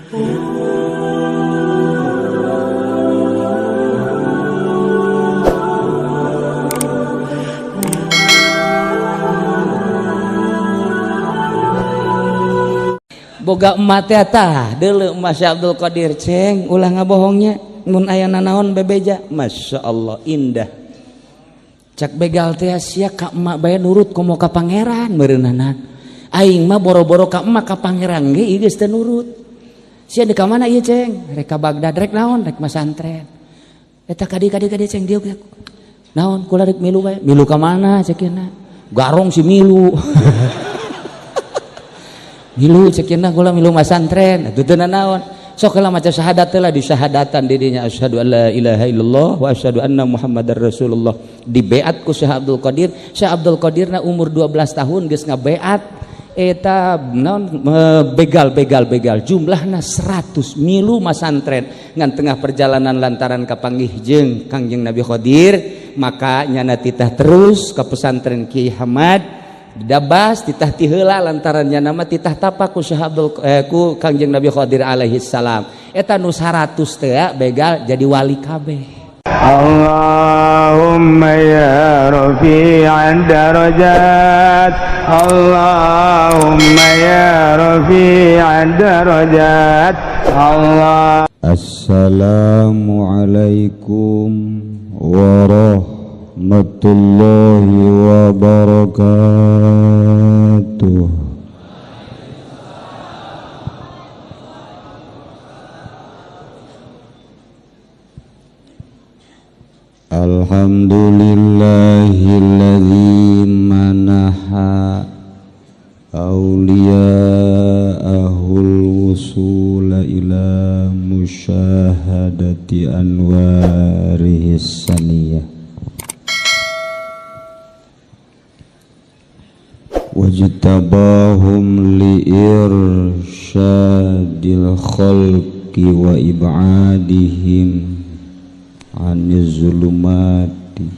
boga emat tah deuleu Mas Abdul Qadir ceng ulah ngabohongnya mun aya nanaon bebeja Masya Allah indah cak begal teh sia ka emak bae nurut komo ka pangeran meureunana aing mah boro-boro ka emak ka pangeran ge ieu geus teu nurut sia di ka mana ieu ceng rek ka Bagdad rek naon rek masantren eta kadi ceng dieu naon kula rek milu bae milu ka mana cekeuna garong si milu milu cekeuna kula milu masantren duteuna naon sok heula maca syahadat lah di syahadatan dirinya asyhadu an la ilaha illallah wa asyhadu anna muhammadar rasulullah di beat ku Syekh Abdul Qadir. Syekh Abdul Qadir na umur 12 tahun geus ngabeat eta naon begal jumlahna 100 milu masantren ngan tengah perjalanan lantaran kapanggih jeung Kangjeng Nabi Qadir maka nyana titah terus ka pesantren Kiai Hamad dabas titah ti heula lantaran nya nama titah tapak ku Syekh Abdul ku Kangjeng Nabi Qadir alaihi salam eta nu 100 teh begal jadi wali kabeh. Allahumma ya rafi'ad darajat Allahumma ya rafi'ad darajat Allah. Assalamualaikum warahmatullahi wabarakatuh. Alhamdulillahilladzi manaha awliya'ahul wusula ila musyahadati anwarihis saniyah wajtabahum liirsyadil khalqi wa ib'adihim aniz zulumati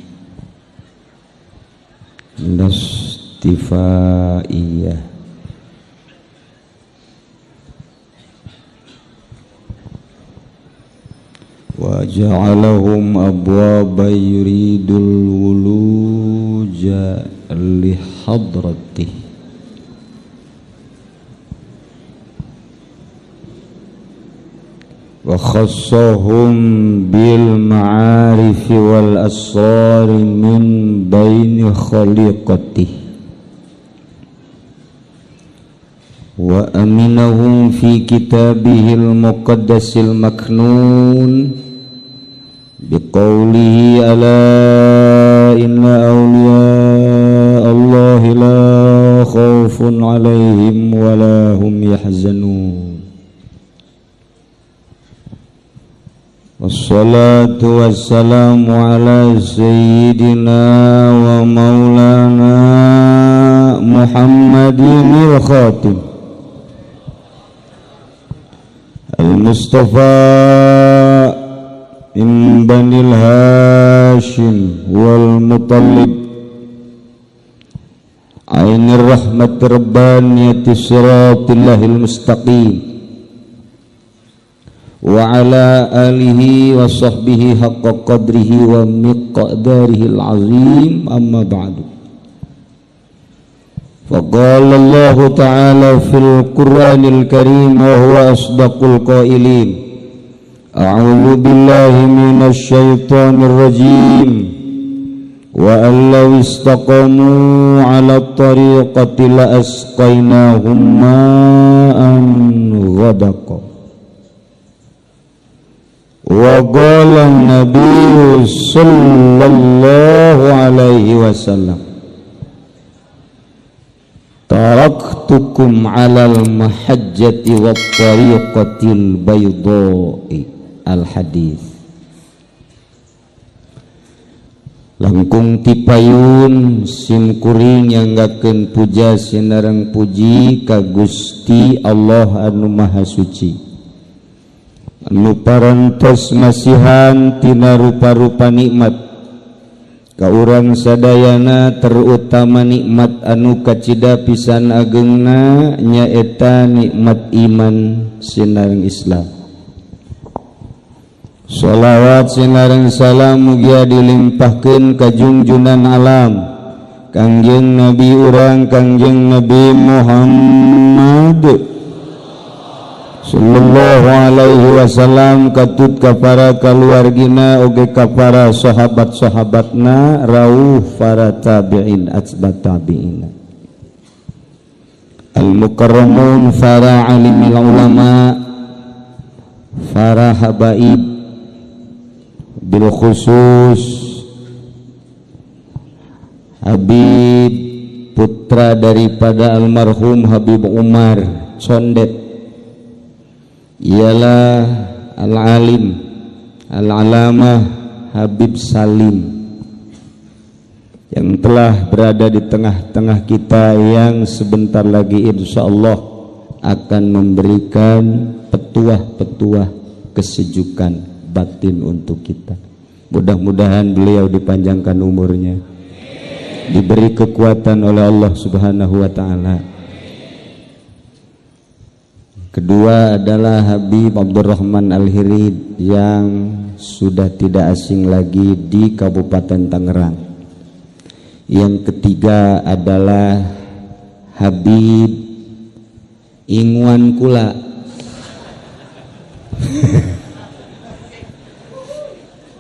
lastifaiyah wa ja'alahum abwaba yuridul wuluja li hadratih wa khassahum bil ma'arifi wal asrar min baini khaliqatih wa aminahum fi kitabihil muqaddasil maknun biqaulihi ala inna awliya Allahi la khawfun alaihim wa la hum yahzanun. Wassalatu wassalamu ala sayyidina wa maulana Muhammadin al-Khatim al-Mustafa min banil Hashim wal Muttalib ainir rahmat rabbaniyati siratillahil mustaqim wa ala alihi wa sahbihi haqqa qadrihi wa miqdarihil azim amma ba'du. Faqala Allah ta'ala fil Qur'anil Karim wa huwa asdaqul qailin a'udzu billahi minasy syaithanir rajim wa allaw istaqamu 'ala tariqati la asqainahum ma'an ghadaqa. Wa qala an-nabiy sallallahu alaihi wasallam taraktukum 'alal mahajjati wat tariqatil baydha'i al-hadis. Langkung tipayun sim kuring nyanggakeun puja sinareng puji ka Gusti Allah anu Maha Suci anu parantos masihan tina rupa-rupa nikmat ka urang sadayana terutama nikmat anu kacida pisan agengna nyaeta nikmat iman sinareng Islam. Sholawat sinareng salam mugia dilimpahkeun ka junjunan alam Kangjeng Nabi urang Kangjeng Nabi Muhammad sallallahu alaihi wasallam, katut ka para kaluargina oge ka para sahabat-sahabatna rawuh para tabi'in atba' tabi'in al mukarramun para alimil ulama para habaib bil khusus Habib putra daripada almarhum Habib Umar Condet, ialah al-alim al-alamah Habib Salim yang telah berada di tengah-tengah kita, yang sebentar lagi insyaallah akan memberikan petuah-petuah kesejukan batin untuk kita. Mudah-mudahan beliau dipanjangkan umurnya, diberi kekuatan oleh Allah Subhanahu wa taala. Kedua adalah Habib Abdurrahman Al-Hirid yang sudah tidak asing lagi di Kabupaten Tangerang. Yang ketiga adalah Habib Ingwan Kula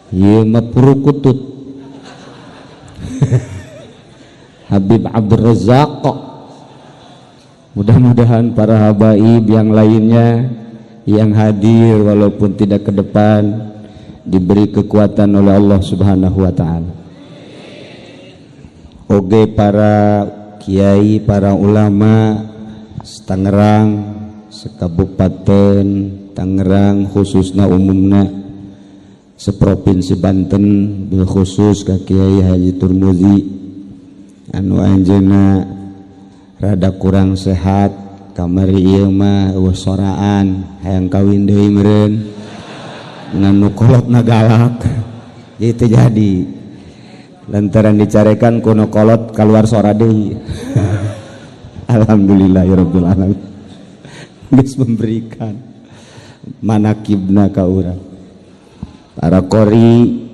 Ye mapurukutut Habib Abdul Razak. Mudah-mudahan para habaib yang lainnya yang hadir walaupun tidak ke depan diberi kekuatan oleh Allah Subhanahu wa taala. Oge para kiai, para ulama Tangerang, sekabupaten Tangerang khususna umumna seprovinsi Banten, bil khusus ka Kiai Haji Turmuzi anu anjeunna rada kurang sehat, kamari ieu mah eueuh soraan hayang kawin deui meureun nganu kolotna galak gitu. Jadi lantaran dicarekan kuno kolot keluar sora deui. Alhamdulillahirabbil alamin geus memberikan manakibna ka urang. Para qori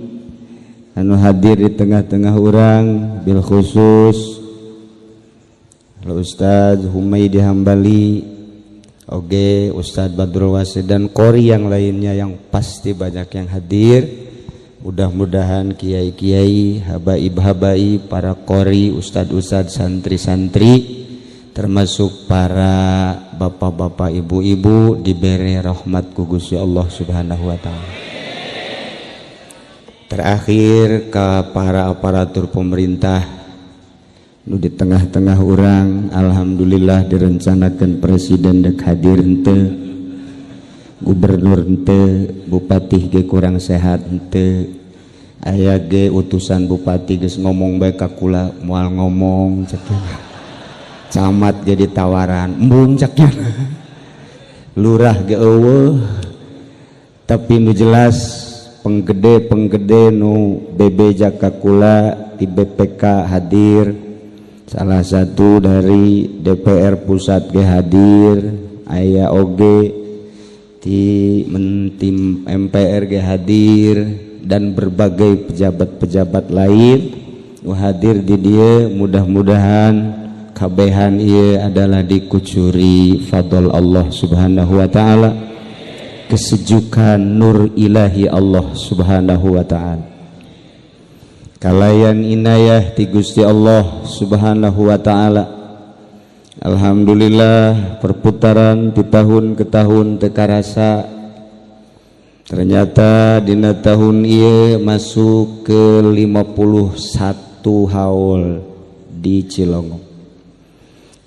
anu hadir di tengah-tengah urang bil khusus Ustaz Humaydi Hambali, oge Ustaz Badrul Wasid dan qori yang lainnya yang pasti banyak yang hadir. Mudah-mudahan kiai-kiai, habaib-habaib, para qori, ustaz-ustaz, santri-santri, termasuk para bapak-bapak, ibu-ibu diberi rahmat ku Gusti Allah Subhanahu wa taala. Terakhir ke para aparatur pemerintah nu di tengah-tengah urang, alhamdulillah direncanakan presiden dek hadir henteu, gubernur henteu, bupati ge kurang sehat henteu, aya ge utusan bupati geus ngomong bae ka kula moal ngomong cek. Camat ge ditawaran embung cek. Lurah ge eueuh, tapi nu jelas penggede nu BB Jakakula di BPK hadir, salah satu dari DPR pusat ge hadir, aya oge di mentim MPR ge hadir, dan berbagai pejabat-pejabat lain nu hadir di dieu. Mudah-mudahan kabehan ieu adalah dikucuri fadl Allah Subhanahu wa taala, kesejukan nur ilahi Allah Subhanahu wa taala, kalayan inayah ti Gusti Allah Subhanahu wa taala. Alhamdulillah perputaran di tahun ke tahun teu karasa, ternyata dina tahun ieu masuk ke 51 haul di Cilongok.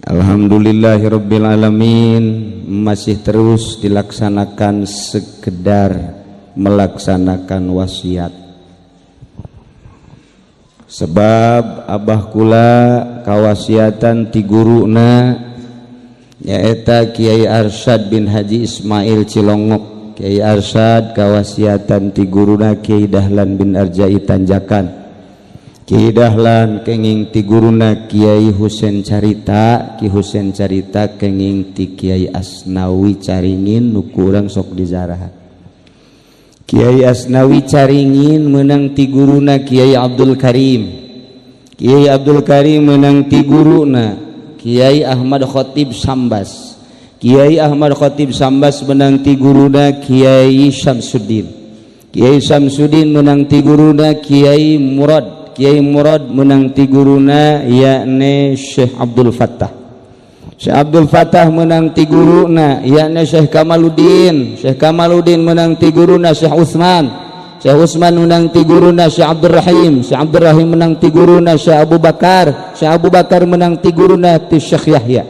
Alhamdulillahirabbil alamin, masih terus dilaksanakan sekedar melaksanakan wasiat. Sebab abah kula kawasiatan ti guruna nyaeta Kiai Arsyad bin Haji Ismail Cilongok. Kiai Arsyad kawasiatan ti guruna Kiai Dahlan bin Arjai Tanjakan. Kiai Dahlan kenging ti guruna Kiai Husein Carita, Ki Husein Carita kenging ti Kiai Asnawi Caringin nu kurang sok dizarahan. Kiai Asnawi Caringin menang ti guruna Kiai Abdul Karim. Kiai Abdul Karim menang ti guruna Kiai Ahmad Khatib Sambas. Kiai Ahmad Khatib Sambas menang ti guruna Kiai Syamsuddin. Kiai Syamsuddin menang ti guruna Kiai Murad. Kiai Murad menang ti guruna yakni Syekh Abdul Fattah. Syekh Abdul Fattah menang ti guruna yakni Syekh Kamaluddin. Syekh Kamaluddin menang ti guruna Syekh Utsman. Syekh Utsman menang ti guruna Syekh Abdul Rahim. Syekh Abdul Rahim menang ti guruna Syekh Abu Bakar. Syekh Abu Bakar menang ti guruna ti Syekh Yahya.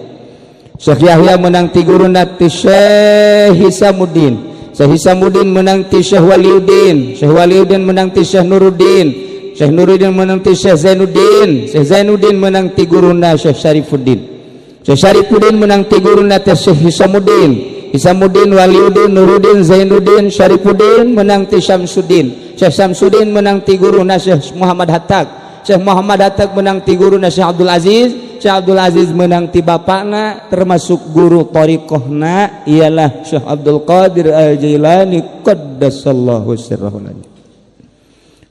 Syekh Yahya menang ti guruna ti Syekh Hisamuddin. Syekh Hisamuddin menang ti Syekh Waliuddin. Syekh Waliuddin menang ti Syekh Nuruddin. Syekh Nuruddin menang ti Syekh Zainuddin. Syekh Zainuddin menang ti guruna Syekh Syarifuddin. Syekh Syarifuddin menang ti guruna Syekh Hisamuddin. Hisamuddin, Waliuddin, Nuruddin, Zainuddin, Syarifuddin menang ti Syamsuddin. Syekh Syamsuddin menang ti guruna Syekh Muhammad Hattaq. Syekh Muhammad Hattaq menang ti guruna Syekh Abdul Aziz. Syekh Abdul Aziz menang ti bapakna termasuk guru thariqahna ialah Syekh Abdul Qadir Al-Jailani qaddasallahu sirrahu.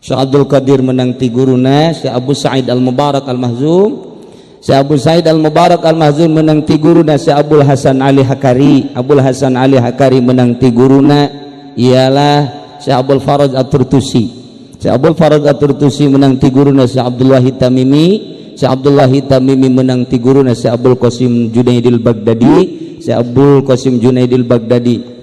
Syekh Abdul Qadir menang ti guruna Syekh Abu Sa'id Al-Mubarak Al-Mahzum. Syekh Abu Sa'id Al-Mubarak Al-Mahzum menang ti guruna Syekh Abdul Hasan Ali Hakari. Abdul Hasan Ali Hakari menang ti guruna ialah Syekh Abdul Faraj At-Turtusi. Syekh Abdul Faraj At-Turtusi menang ti guruna Syekh Abdul Wahid Tamimi. Syekh Abdul Wahid Tamimi menang ti guruna Syekh Abdul Qasim Junaidil Baghdadi. Syekh Abdul Qasim Junaidil Baghdadi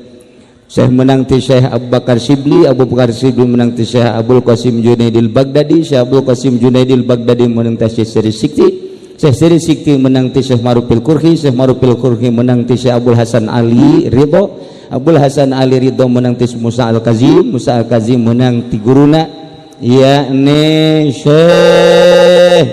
Syekh menang ti Syekh Abu Bakar Shibli. Abu Bakar Shibli menang ti Syekh Abdul Qasim Junaidil Baghdadi. Syekh Abdul Qasim Junaidil Baghdadi menang ti Syekh Seri Sikti. Syekh Seri Sikti menang ti Syekh Marufil Qurhi. Syekh Marufil Qurhi menang ti Syekh Abdul Hasan Ali Ridho. Abdul Hasan Ali Ridho menang ti Musa Al-Kazim. Musa Al-Kazim menang ti guruna yakni Syekh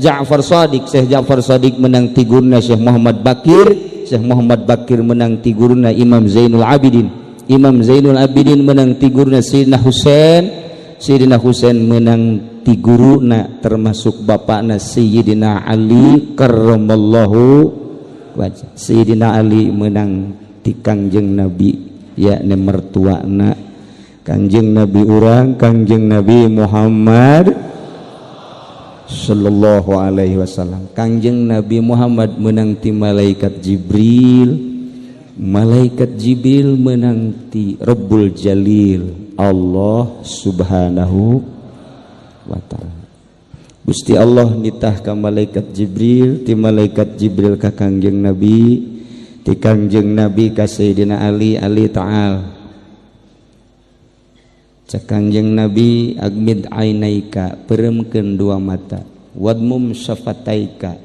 Ja'far Shadiq. Syekh Ja'far Shadiq menang ti guruna Syekh Muhammad Bakir. Syekh Muhammad Bakir menang ti guruna Imam Zainul Abidin. Imam Zainul Abidin menang ti guruna Sayyidina Husain. Sayyidina Husain menang ti guruna termasuk bapakna Sayyidina Ali karramallahu wajah. Sayyidina Ali menang ti Kangjeng Nabi yakni mertuana Kangjeng Nabi urang Kangjeng Nabi Muhammad sallallahu alaihi wasallam. Kangjeng Nabi Muhammad menang ti malaikat Jibril. Malaikat Jibril menang ti Rabbul Jalil Allah subhanahu wa ta'ala. Gusti Allah nitah ka malaikat Jibril. Ti malaikat Jibril ka Kangjeng Nabi. Ti Kangjeng Nabi ka Sayyidina Ali. Ali ta'al cak Kangjeng Nabi agmid ainaika peremkeun dua mata wadmum syafataika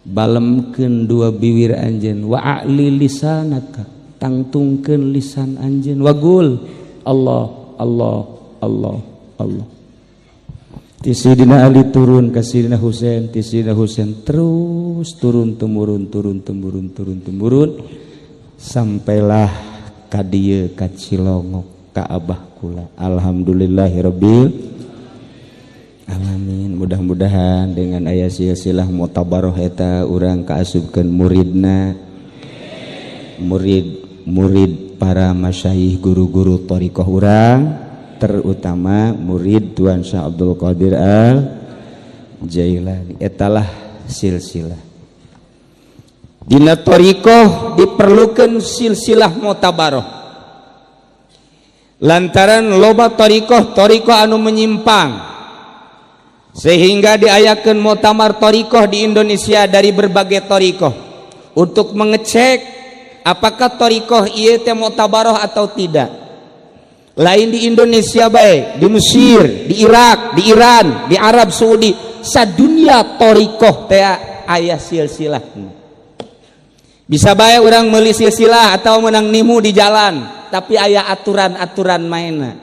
balemkeun dua bibir anjeun wa a'li lisanaka tangtungkeun lisan anjeun wagul Allah Allah Allah Allah. Ti Sayyidina Ali turun ka Sayyidina Husain. Ti Sayyidina Husain terus turun temurun sampailah ka dieu ka Cilongok ka abah kula. Alhamdulillahirabbil alamin. Mudah-mudahan dengan aya silsilah mutabaroh eta urang kaasupkeun muridna murid para masyayikh guru-guru thariqah urang terutama murid Tuan Syekh Abdul Qadir Al-Jailani. Etalah silsilah dina thariqah diperlukeun silsilah mutabaroh. Lantaran loba thariqah anu menyimpang sehingga diayakeun muktamar thariqah di Indonesia dari berbagai thariqah untuk mengecek apakah thariqah ieu teh muktabaroh atau tidak. Lain di Indonesia bae, di Mesir, di Irak, di Iran, di Arab Saudi, sadunya thariqah teh aya silsilahna. Bisa bae urang meuli silsilah atau menang nimu di jalan, tapi aya aturan-aturan mainna.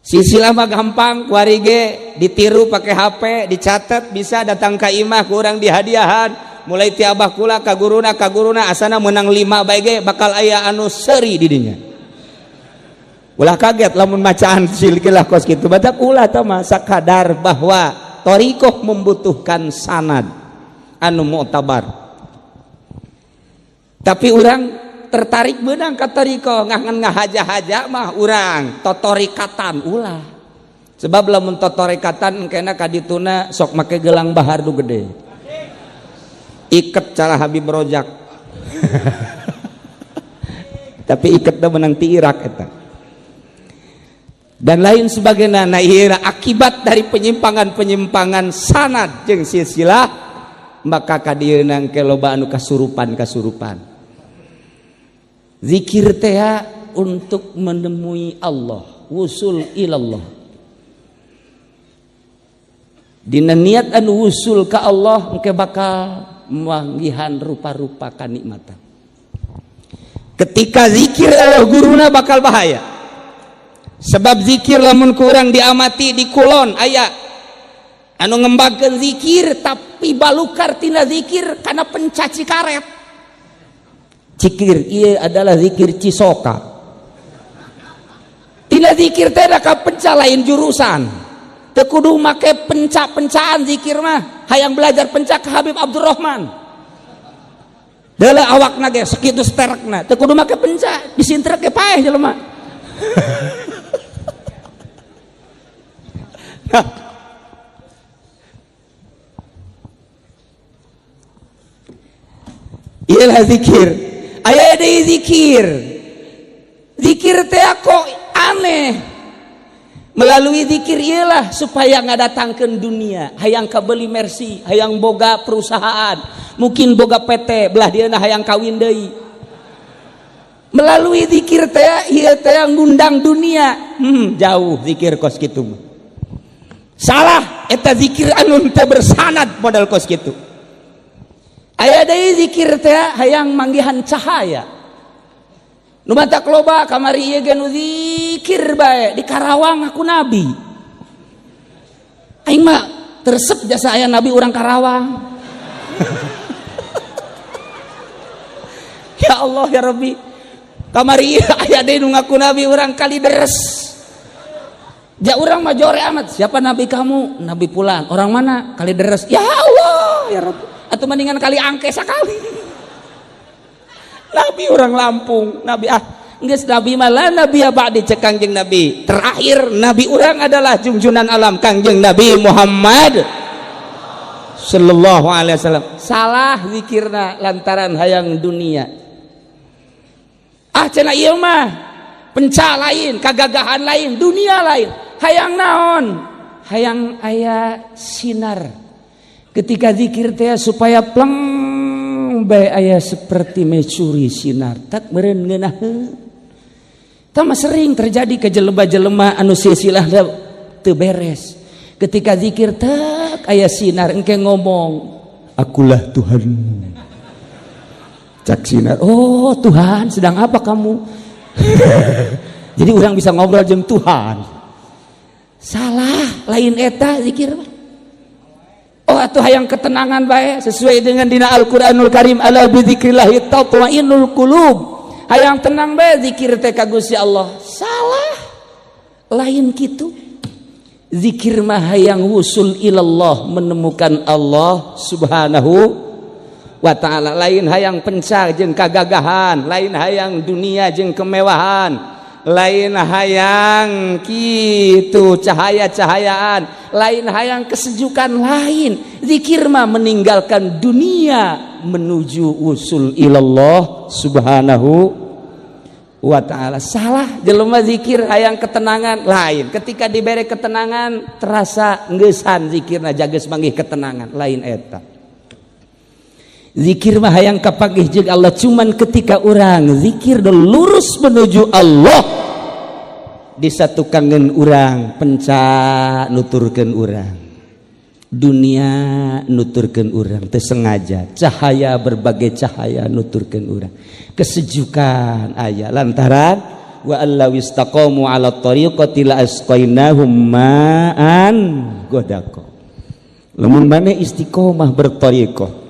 Silsilah mah gampang, kuari ge ditiru pakai HP, dicatat, bisa datang ka imah ku urang dihadiahan, mulai ti abah kula ka guruna asana menang 5 bae ge bakal aya anu seuri di dinya. ulah kaget lamun macaan silkilah kos kitu badak ulah tah mah sakadar bahwa thariqah membutuhkan sanad anu mu'tabar. Tapi urang tertarik beunang ka thariqah ngangan ngahaja-haja mah urang totorikatan ulah. Sebab lamun totorikatan kena kadituna sok make gelang bahar nu gede. Iket cara Habib Rojak. Tapi iket teh menang ti Irak eta. Dan lain sebagainya. Nah ieu akibat dari penyimpangan-penyimpangan sanad jeung silsilah maka kadieuna engke loba anu kasurupan. Zikir teh untuk menemui Allah, wusul ilallah. Dina niat anu wusul ka Allah engke bakal manggihan rupa-rupa kanikmatan. Ketika zikir Allah guruna bakal bahaya. Sebab zikir lamun kurang diamati di kulon aya anu ngembangkeun zikir tapi balukar tina zikir karena pencaci karet. Zikir ieu adalah zikir cisoka. Tina zikir teh da ka penca lain jurusan. Teu kudu make penca-pencaan zikir mah. Hayang belajar penca ka Habib Abdurrahman. Deula awakna ge sakitu sterekna. Teu kudu make penca, disintrek ge paeh jelema. Iyalah zikir. Aya deui zikir. Zikir teh kok aneh. Melalui zikir ialah supaya ngadatangkeun dunia, hayang kabeli mercy, hayang boga perusahaan, mungkin boga PT, belah dieuna hayang kawin deui. Melalui zikir teh ieu teh ngundang dunia. Jauh zikir kos kitu. Salah eta zikir anu teu bersanad modal kos kitu. Aya deui zikir teh hayang manggihan cahaya. Nu matak loba kamari ieu ge nu zikir bae di Karawang aku nabi. Aing mah tersep jasa aya nabi urang Karawang. Ya Allah ya Rabbi. Kamari ieu aya deui nu ngaku nabi urang Kalideres. Ja urang mah jore amat. Siapa nabi kamu? Nabi Pulan. Orang mana? Kalideres. Ya Allah ya Rabbi. Atuh mendingan kali angke sakali. Nabi orang Lampung, Nabi geus nabi malah nabi ba'di cek Kangjeng Nabi. Terakhir nabi orang adalah junjunan alam Kangjeng Nabi Muhammad sallallahu alaihi wasallam. Salah zikirna lantaran hayang dunia. Cenah ieu mah penca lain, kagagahan lain, dunia lain. Hayang naon? Hayang aya sinar. Ketika zikir teh supaya pleng bae aya seperti mencuri sinar tak meureun ngeunaheun. Tama sering terjadi ke jelema-jelema anu silsilah teu beres. Ketika zikir tak aya sinar engke ngomong, akulah Tuhanmu. Cak sinar, oh Tuhan sedang apa kamu? Jadi orang bisa ngobrol jeung Tuhan. Salah, lain eta zikir mah. Oh atuh hayang ketenangan bae sesuai dengan dina Al-Qur'anul Karim, ala bidzikrillah tatma'innul qulub. Hayang tenang bae zikir teh ka Gusti Allah. Salah. Lain kitu. Zikir mah hayang wusul ilallah, menemukan Allah Subhanahu wa ta'ala. Lain hayang penca jeung kagagahan, lain hayang dunia jeung kemewahan. Lain hayang kitu cahaya-cahayaan, lain hayang kesejukan lain. Zikir mah meninggalkan dunia menuju usul ilallah subhanahu wa ta'ala. Salah jelema zikir hayang ketenangan lain. Ketika diberi ketenangan terasa ngeusan zikirna jageus manggih ketenangan, lain eta. Zikir mah hayang kapanggih jeung Allah, cuman ketika orang zikir lurus menuju Allah disatukankeun urang penca nuturkeun urang, dunia nuturkeun urang teu sengaja, cahaya berbagai cahaya nuturkeun urang, kesejukan aya lantaran wa allaw istaqamu ala tariqati la asqainahum ma'an ghadaqa. Lamun maneh istiqomah bertariqah,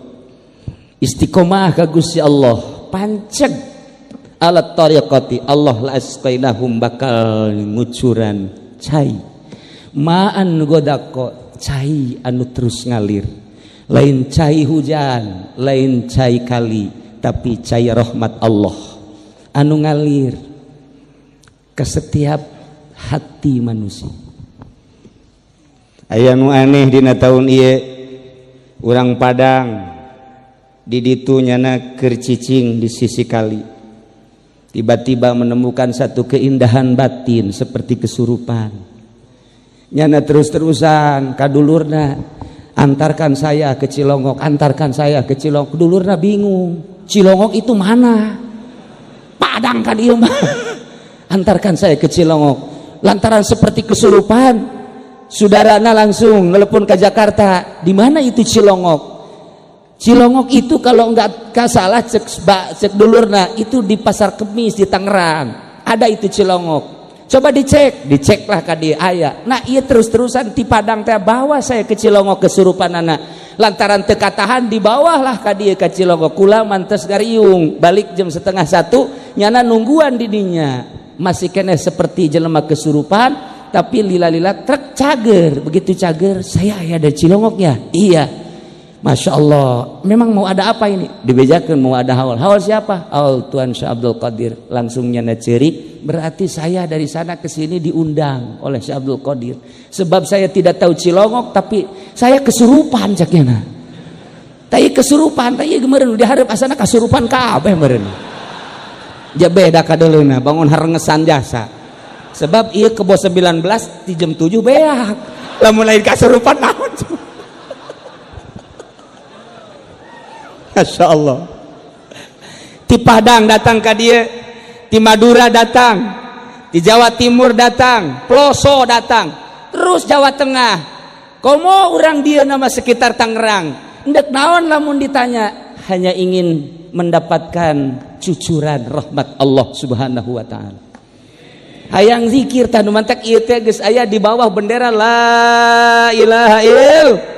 istiqomah ka Gusti Allah, panceg alat tariqati Allah la asqainahum bakal ngucuran cai maan godako cai anu terus ngalir, lain cai hujan, lain cai kali, tapi cai rahmat Allah anu ngalir ke setiap hati manusia. Aya nu aneh dina taun ieu urang Padang di ditu nyana keur cicing di sisi kali, tiba-tiba menemukan satu keindahan batin seperti kesurupan. Nyana terus-terusan kadulurna, antarkan saya ke Cilongok, antarkan saya ke Cilongok. Dulurna bingung, Cilongok itu mana? Padang kan ieu mah. Antarkan saya ke Cilongok. Lantaran seperti kesurupan, saudarana langsung nelpon ke Jakarta. Di mana itu Cilongok? Cilongok itu kalau enggak salah cek dulurna itu di Pasar Kemis di Tangerang. Ada itu Cilongok. Coba diceklah ka dieu aya. Nah, ieu terus-terusan ti Padang teh bawa saya ke Cilongok kesurupanana. Lantaran teu katahan dibawahlah ka dieu ka Cilongok. Kula mantes gariung balik jam 12:30 nyana nungguan di dinya. Masih kene seperti jelema kesurupan, tapi lila-lila trek cager. Begitu cager, saya aya di Cilongok ya. Iya. Masya Allah, memang mau ada apa ini? Dibejakan mau ada haul. Haul siapa? Haul Tuan Syekh Abdul Qadir. Langsung nyana cerik, berarti saya dari sana ke sini diundang oleh Syekh Abdul Qadir. Sebab saya tidak tahu Cilongok, tapi saya kesurupan caknya. Tapi kesurupan, tapi kemarin diharap asana kesurupan kabeh meureun. Ja beda kadeuleuna, bangun harengesan jasa. Sebab ieu ke bos 19 di jam 7 beak. Lamun lain kesurupan naon? Masya Allah. Ti Padang datang ke dia, ti Madura datang, ti Jawa Timur datang, Ploso datang, terus Jawa Tengah. Komo orang dia nama sekitar Tangerang. Ndek naon lamun ditanya, hanya ingin mendapatkan cucuran rahmat Allah Subhanahu wa taala. Hayang zikir tanu mantak ieu teh geus aya di bawah bendera la ilaha illallah.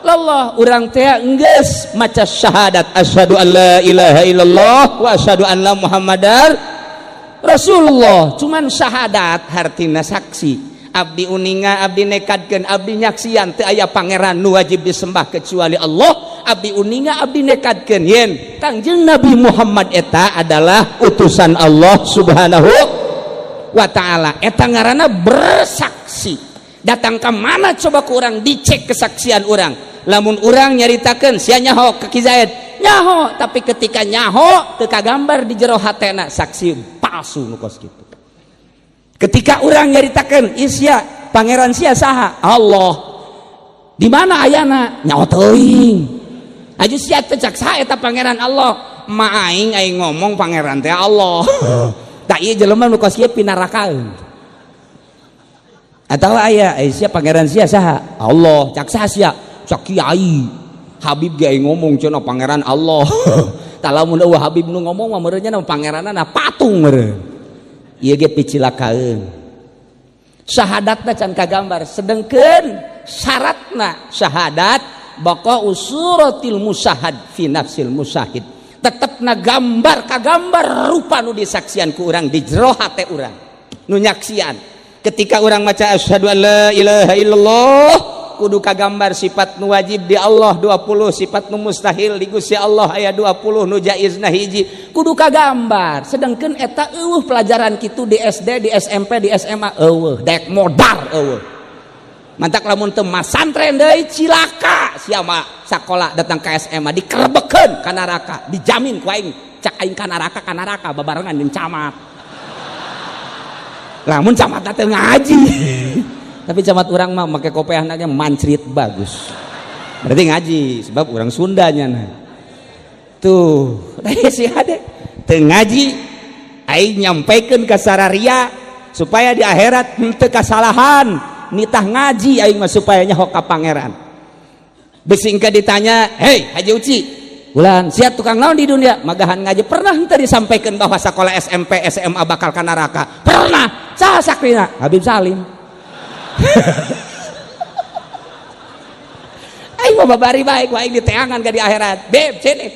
Allah urang teh geus maca syahadat asyhadu an la ilaha illallah wa asyhadu anna muhammadar rasulullah. Cuman syahadat hartina saksi. Abdi uninga, abdi nekadkeun, abdi nyaksian teu aya pangeran nu wajib disembah kecuali Allah. Abdi uninga, abdi nekadkeun yen Kangjeng Nabi Muhammad eta adalah utusan Allah Subhanahu wa taala. Eta ngaranna bersaksi. Datang ke mana coba ke orang dicek kesaksian orang. Lamun orang nyaritakeun sia nyaho ke Ki Zaid, nyaho, tapi ketika nyaho teu kagambar di jero hatena, saksi palsu nu kos kitu. Ketika orang nyaritakeun sia pangeran sia saha? Allah. Di mana ayana? Nyaho teuing. Aju sia teh cak saha eta pangeran Allah? Ma aing ngomong pangeran teh Allah. Da ieu jelema nu kos kieu pinarakaeun. Atau aya sia pangeran sia saha? Allah. Cak saha sia? Cak kiai Habib ge ngomong cenah pangeran Allah. Tah lamun eueuh Habib nu ngomong mah meureunnya na pangeranana patung meureun. Ieu ge picilakaeun. Syahadatna can kagambar, sedengkeun syaratna syahadat baqa usuratil musyahad fi nafsil musyahid. Tetepna gambar kagambar rupa nu disaksian ku urang di jero hate urang. Nu nyaksian. Ketika urang maca asyhadu an la ilaha illallah kudu kagambar sifat nu wajib di Allah 20, sifat nu mustahil di Gusti Allah aya 20, nu jaizna hiji kudu kagambar. Sedengkeun eta eueuh pelajaran kitu di SD, di SMP, di SMA eueuh daek modar eueuh. Mantak lamun teu masantren deui cilaka sia mah sakola datang ka SMA dikerebekeun ka neraka, dijamin ku aing cak aing ka neraka babarengan jeung camat. Lamun camat teh ngaji. Tapi camat orang mah make kopiahna mancrit bagus. Berarti ngaji sebab orang Sundanya nah. Tuh, da si hade teu ngaji aing nyampaikeun ka sararia supaya di akhirat henteu kasalahan, nitah ngaji aing mah supaya nyaho ka pangeran. Besingkeun ditanya, "Hei, Haji Uci, ulan sia tukang naon di dunia?" Magahan ngaji. Pernah henteu disampaikan bahwa sekolah SMP, SMA bakal ka neraka? Pernah. Saha sakrina? Habib Salim. Aing mah babari baik wae diteangan ka di akhirat. Beb, cenah.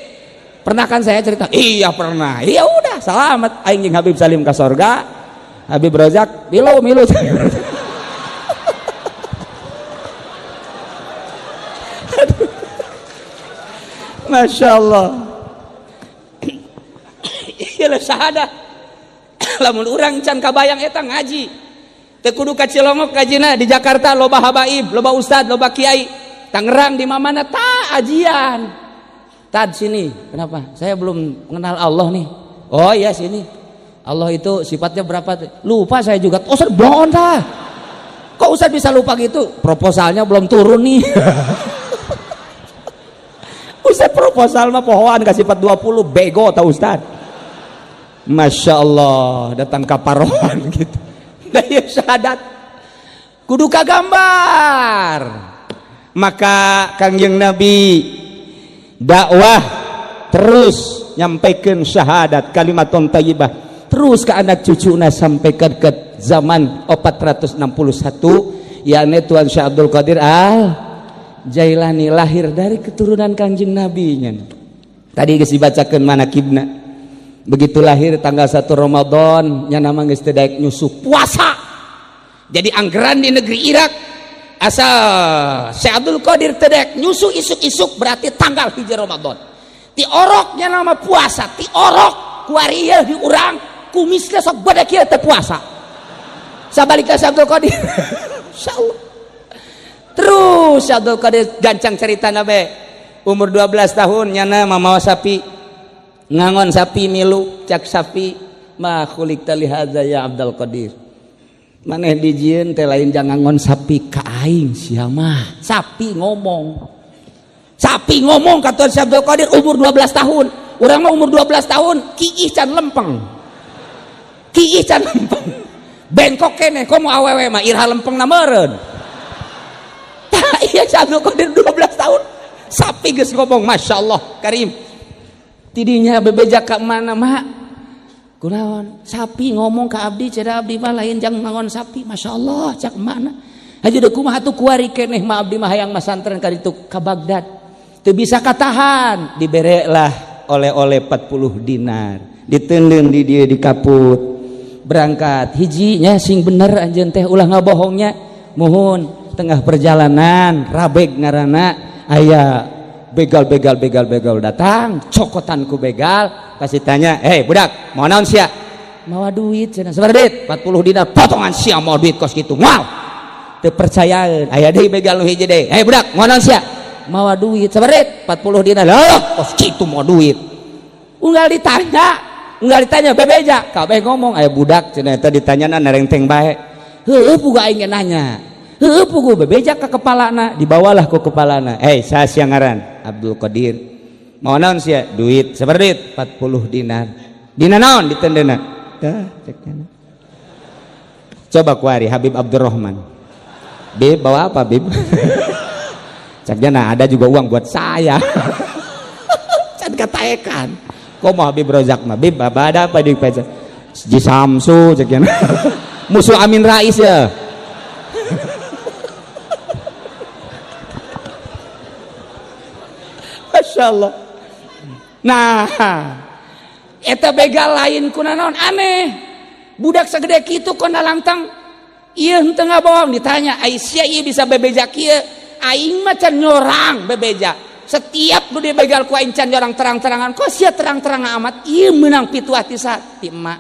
Pernah kan saya cerita? Iya pernah. Iya udah, selamat aing jeung Habib Salim ka sorga. Habib Rozak milu. Masya Allah. Iya syahadat. Lamun urang can kabayang eta ngaji. Teu kudu ka Cilongok kajina, di Jakarta loba habaib, loba ustad, loba kiai. Tangerang di mana ta ajian. Tad sini, kenapa? Saya belum mengenal Allah nih. Oh iya sini. Allah itu sifatnya berapa? Lupa saya juga. Oh Ustaz bohong dah. Kok Ustaz bisa lupa gitu? Proposalnya belum turun nih. Ustaz proposal mah pohoan ka sifat 20 bego tau Ustaz. Masya Allah, datang kaparohan gitu. Daya syahadat kudu kagambar. Maka Kangjeng Nabi dakwah terus nyampaikan syahadat kalimatun thayyibah terus ke anak cucuna sampai ke zaman 461 yakni Tuan Syekh Abdul Qadir Al Jailani lahir dari keturunan Kangjeng Nabi nya. Tadi geus dibacakeun manakibna. Begitu lahir tanggal 1 Ramadan nya nama geus teu daek nyusu puasa. Jadi anggeran di negeri Irak asal Syekh Abdul Qadir teu daek nyusu isuk-isuk berarti tanggal 1 Ramadan. Ti oroknya nama puasa, ti orok kuari di urang kumisna sok bade kieu teu puasa. Sabalika Syekh Abdul Qadir. Insyaallah. Terus Syekh Abdul Qadir gancang cerita nabe umur 12 tahun nyana mamawa sapi ngangon sapi milu cak sapi ma khuliqta li hadza ya Abdul Qadir maneh dijieun teh lain jangan ngangon sapi ka aing sia mah sapi ngomong kata Syekh Abdul Qadir umur 12 tahun urang mah umur 12 tahun kiih can lempeng bengkok keneh komo awewe mah irha lempeng na meureun. Iya Syekh Abdul Qadir 12 tahun sapi geus ngomong Masya Allah Karim tidinya bebeja ka mana mak kunaon sapi ngomong ka abdi cenah abdi mah lain jang mangon sapi Masya Allah cak mana haji deuk kumaha atuh kuari keneh mah abdi mah hayang masantren ka ditu ka Baghdad teu bisa katahan diberelah oleh-oleh 40 dinar diteundeun di dieu di kaput berangkat hijinya sing bener anjeun teh ulah ngabohongnya muhun tengah perjalanan rabeg ngaranna aya begal datang cokotan ku begal kasih tanya budak mau naon sia mawa duit cenah sabar duit 40 dinar potongan sia mau duit kos kitu moal teu percayaan aya deui begal nu hiji deui budak mau naon sia mawa duit sabar duit 40 dinar kos kitu mau duit unggal ditanya bebeja kabeh ngomong aya budak cenah eta ditanyana narengteng bae heueuh puga aing nanya pugu bebeja ke kepalana dibawalah ku kepalana saya sia ngaran Abdul Qadir mau naon sia duit sabar duit 40 dinar dina naon ditendeuna tah cekna coba kuari Habib Abdurrahman Bib bawa apa Bib caknya ada juga uang buat saya can kataekan komo Habib Rozak mah Bib ada apa di pesa Ji Samsu cekna musuh Amin Rais ya. Masya Allah. Nah eta begal lain kunaon aneh budak segede kitu kok nalangtang ieu henteu ngabohong ditanya Aisyah ieu bisa bebeja kieu aing mah can nyorang bebeja setiap nu dibegal ku aing can nyorang terang-terangan kok sia terang-terangan amat ieu meunang pitu hati ti emak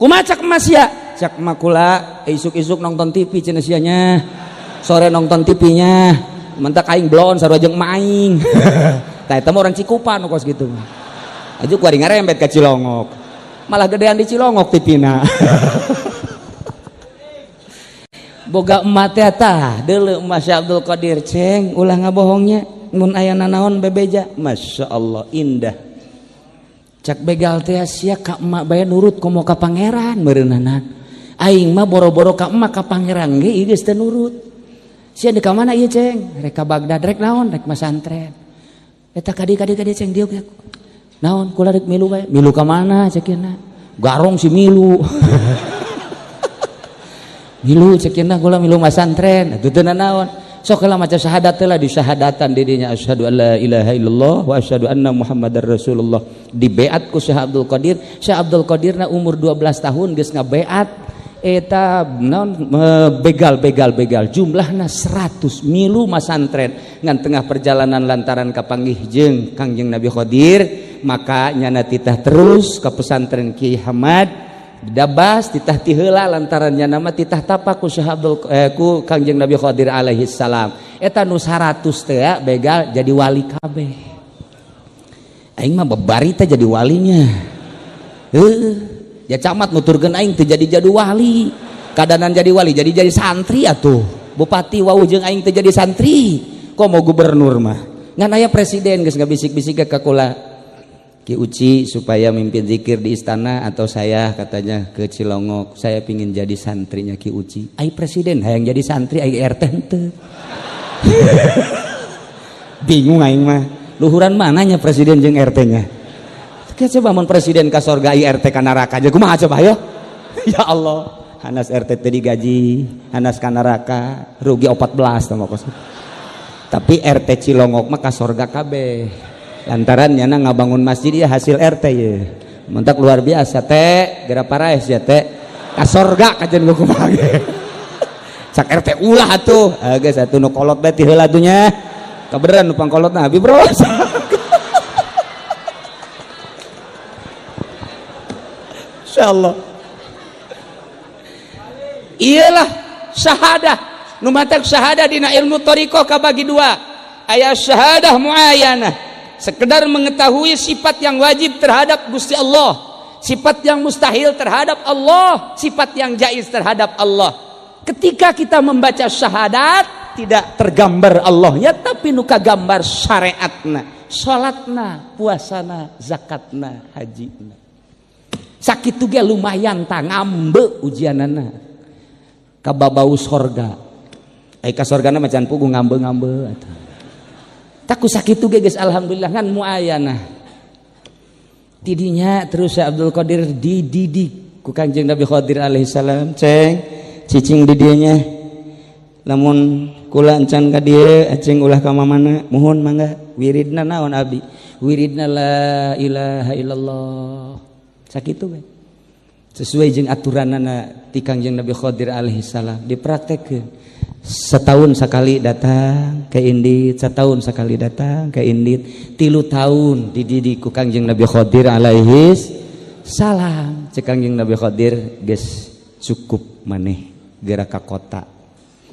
kumaha cak emak sia cak emak kula isuk-isuk nonton TV cenah sia nya sore nonton TV-nya mentak aing blon sarua jeung maing tah eta mah orang Cikupa nu kos kitu aju kuari ngarembet ka Cilongok malah gedean di Cilongok tipina boga emat teh tah deuleu Mas Abdul Qadir ceng ulah ngabohongnya mun aya nanaon bebeja Masya Allah indah cak begal teh sia ka emak bae nurut komo ka pangeran meureunanan aing mah boro-boro ka emak ka pangeran ge ieu geus teu nurut sia di ka mana ieu ceng rek ka Baghdad rek naon rek masantren eta kadi ceng dieu naon kula rek milu bae milu ka mana cekeuna garong si milu milu cekeuna kula milu masantren atuh teu naon sok heula maca syahadat teh lah di syahadatan dirinya asyhadu alla ilaha illallah wa asyhadu anna muhammadar rasulullah di beat ku Syekh Abdul Qadir. Syekh Abdul Qadirna umur 12 tahun geus ngabeat eta naon begal jumlahna 100 milu masantren ngan tengah perjalanan lantaran kapanggih jeung Kangjeng Nabi Qadir maka nyana titah terus ke pesantren Kiai Hamad dabas titah ti heula lantaran nyana mah titah tapak ku Syekh Abdul ku Kangjeng Nabi Qadir alaihi salam eta nu 100 teh begal jadi wali kabeh aing mah babari teh jadi walinya ya camat nuturkeun aing teu jadi wali kadanan jadi wali jadi santri atuh bupati wau jeung aing teu jadi santri kok mau gubernur mah ngan aya presiden geus ngabisik-bisik ka kula Ki Uci supaya mimpin zikir di istana atau saya katanya ke Cilongok saya pingin jadi santrinya Ki Uci ai presiden hayang jadi santri ai RT henteu bingung aing mah luhuran mananya presiden jeung RT nya coba mun presiden ka sorga RT ka neraka aja kumaha coba ayo ya Allah hanas RT teh digaji hanas ka neraka rugi 14 tah kos tapi RT Cilongok mah ka sorga kabeh lantaran nyana ngabangun masjid ya hasil RT ya mentak luar biasa teh geura paraes ya teh ka sorga kajen kumaha ge cak RT ulah atuh geus atuh nu kolot bae ti heula atunya kabeneran nu pangkolotna abi bro insyaallah iyalah syahadah nu matak syahadah dina ilmu thariqah kabagi dua aya syahadah muayyanah sekedar mengetahui sifat yang wajib terhadap Gusti Allah sifat yang mustahil terhadap Allah sifat yang jaiz terhadap Allah ketika kita membaca syahadat tidak tergambar Allahnya tapi nu kagambar syariatna salatna puasana zakatna hajina sakitu ge lumayan tah ngambe ujianana ka babau sorga ai ka sorgana macan pugu ngambe-ngambe atuh tak ku sakitu ge geus alhamdulillah ngan muayyanah tidinya terus Syekh Abdul Qadir dididik ku Kanjeng Nabi Qadir alaihi salam ceng cicing di dieu nya lamun kula encan ka dieu acing ulah ka mamana mohon mangga wiridna naon abdi wiridna la ilaha illallah sakitu we sesuai jeung aturanana ti Kangjeng Nabi Qadir alaihi salam dipraktekkeun setahun sekali datang ke Indit setahun sekali datang ke Indit 3 tahun dididik ku Kangjeng Nabi Qadir alaihi salam cek Kangjeng Nabi Qadir geus cukup maneh geura ka kota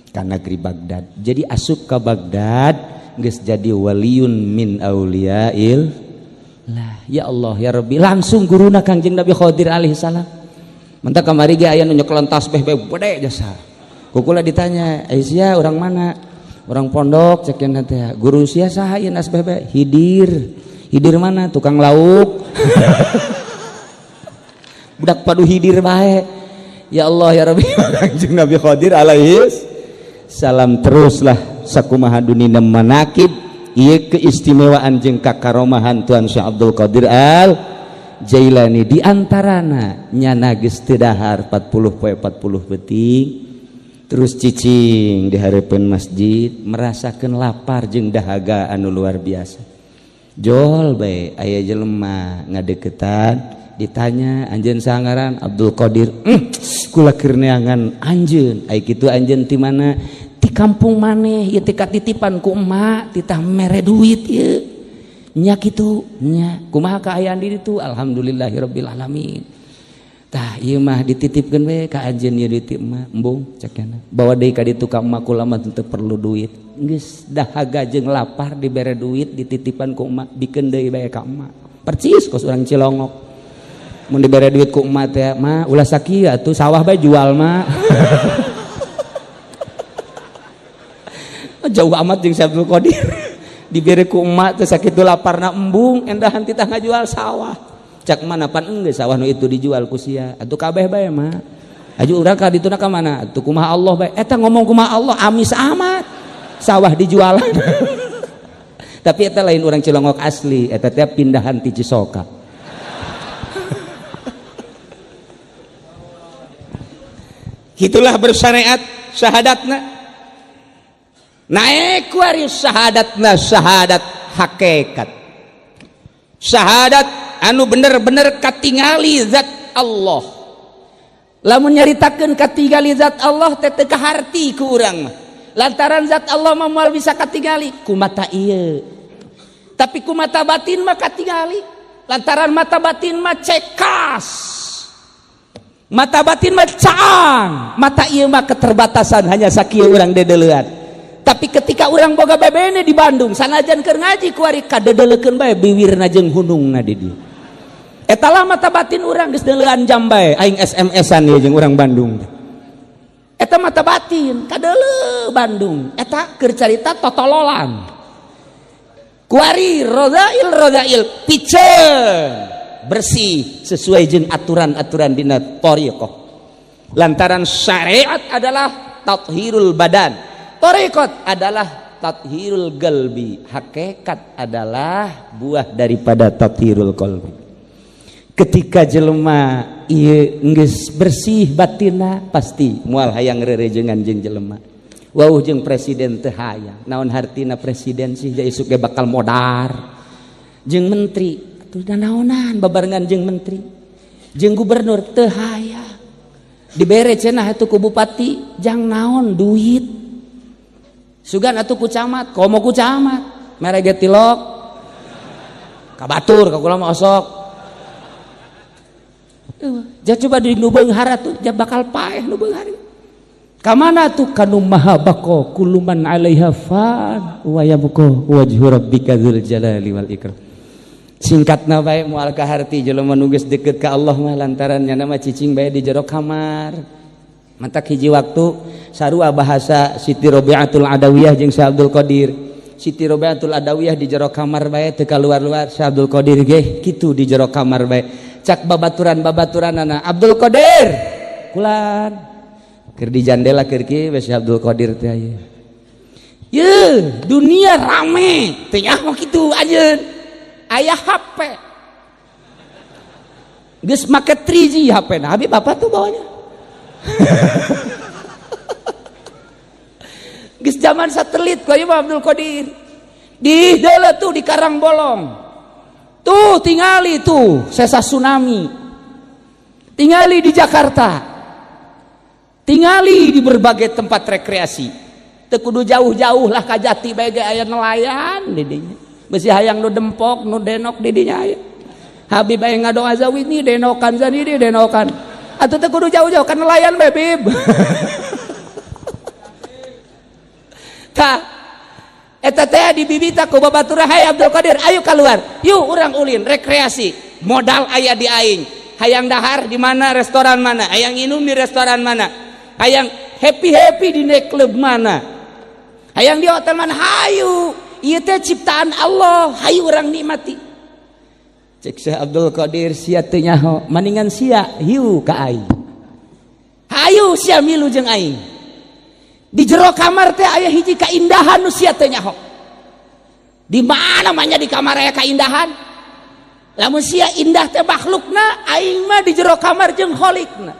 ka negeri Baghdad jadi asup ka Baghdad geus jadi waliun min auliyail lah ya Allah ya Rabbi langsung guruna Kangjeng Nabi Qadir alaihi salam mentak kamari ge aya nu nyekelan tasbih bae gede jasa kukula ditanya sia urang mana urang pondok cek yen teh guru sia saha ieu tasbih bae hidir mana tukang lauk budak padu hidir bae ya Allah ya Rabbi Kangjeng Nabi Qadir alaihi salam teruslah sakumaha dunina manakib ieu keistimewaan jeung kakaromahan Tuan Syekh Abdul Qadir Al Jailani di antarana nyana geus teu dahar 40 poe 40 peuting terus cicing di hareupeun masjid merasakeun lapar jeung dahaga anu luar biasa jol bae aya jelema ngadeukeutan ditanya anjeun saha ngaran Abdul Qadir kula keur neangan anjeun ai kitu anjeun ti mana di kampung maneh ieu teh katitipan ku emak titah mere duit ieu nya kitu nya kumaha kaayaan di ditu alhamdulillahirabbil alamin tah ieu mah dititipkeun we ka anjeun ieu duit emak embung cekna bawa deui ka ditu ka emak kula mah teu perlu duit geus dahaga jeung lapar dibere duit dititipan ku emak bikeun deui bae ka emak percis kos urang Cilongok mun dibere duit ku emak teh mah ulah sakieu atuh sawah bae jual mah jauh amat jeung Syekh Abdul Qadir dibere ku emak teh sakitu laparna embung endahan titah ngajual sawah cak mana pan enggeus sawah nu itu dijual ku sia atuh kabeh bae mah aju urang ka dituna ka mana atuh kumaha Allah bae eta ngomong kumaha Allah amis amat sawah dijual tapi eta lain urang Cilongok asli eta teh pindahan ti Cisoka gitulah bersyariat syahadatna naik kuari syahadatna syahadat hakikat, syahadat anu bener-bener katingali zat Allah. Lamun nyaritakeun katingali zat Allah teh teu kaharti ku urang mah, lantaran zat Allah mah moal bisa katingali ku mata ieu, tapi ku mata batin mah katingali lantaran mata batin mah cekas, mata batin mah caang, mata ieu mah keterbatasan hanya sakieu urang dedeleuan. Tapi ketika urang boga bebene di Bandung sanajan keur ngaji kuari kadedelekeun bae biwirna jeung hunungna di dieu. Eta lah mata batin urang geus deuleuan jam bae aing SMS-an ieu jeung urang Bandung. Eta mata batin kadeuleu Bandung, eta keur carita totololan. Kuari rodail piceun bersih sesuai jeung aturan-aturan dina thariqah. Lantaran syariat adalah tathhirul badan, thariqat adalah tathhirul qalbi, hakikat adalah buah daripada tathhirul qalbi. Ketika jelema ieu geus bersih batinna pasti moal hayang rerejengan jeung jelema. Wauh jeung presiden teu hayang. Naon hartina presiden sih da isuk ge bakal modar. Jeung menteri atuh naonan babarengan jeung menteri. Jeung gubernur teu hayang. Dibere cenah atuh ku bupati jang naon duit. Sugan atuh ku camat, komo ku camat. Mere ge tilok. Kabatur ka kula mah osok. Ja coba di nu beunghar tuh ja bakal paeh nu beunghar. Ka mana tuh kanu maha baqo kulluman 'alaiha fan wa yabqa wajhu rabbika dzul jalali wal ikram. Singkatna bae moal kaharti jelema nu geus deukeut ka Allah mah lantaran nya mah cicing bae di jero kamar. Mantak hiji waktu sarua bahasa Siti Rabi'atul Adawiyah jeung Syekh Abdul Qadir. Siti Rabi'atul Adawiyah di jero kamar bae teu kaluar-luar, Syekh Abdul Qadir ge kitu di jero kamar bae. Cak babaturan-babaturanana Abdul Qadir kulan keur di jandela keur kieu Syekh Abdul Qadir teh aya. Ye, dunia rame teh nya mah kitu anjeun. Aya HP. Geus make 3G HP na, abi bapak tuh bawanya. Geus zaman satelit ku ieu Abdul Qadir. Di deuleu tuh di Karangbolong. Tuh tingali tuh sesa tsunami, tingali di Jakarta, tingali di berbagai tempat rekreasi. Teu kudu jauh-jauh lah ka Jati bae ge aya nelayan di dinya. Besi hayang nu dempok nu denok di dinya aya. Habib bae ngadoa zawid ni denokan zani di denokan. Atuh teu kudu jauh-jauh ka nelayan bae bib. Tah eta teh dibibita ku babaturan, hai Abdul Qadir ayo keluar yuk urang ulin rekreasi modal aya di aing, hayang dahar di mana restoran mana, hayang minum di restoran mana, hayang happy di night club mana, hayang di hotel mana, hayu ieu teh ciptaan Allah, hayu urang nikmati. Cek Syekh Abdul Qadir sia teu nyaho maningan sia hiu ka aing, hayu sia milu jeung aing. Di jero kamar teh aya hiji kaindahan nu sia teu nyaho. Di mana manya di kamar aya kaindahan? Lamun sia indah teh makhlukna, aing mah di jero kamar jeung kholikna.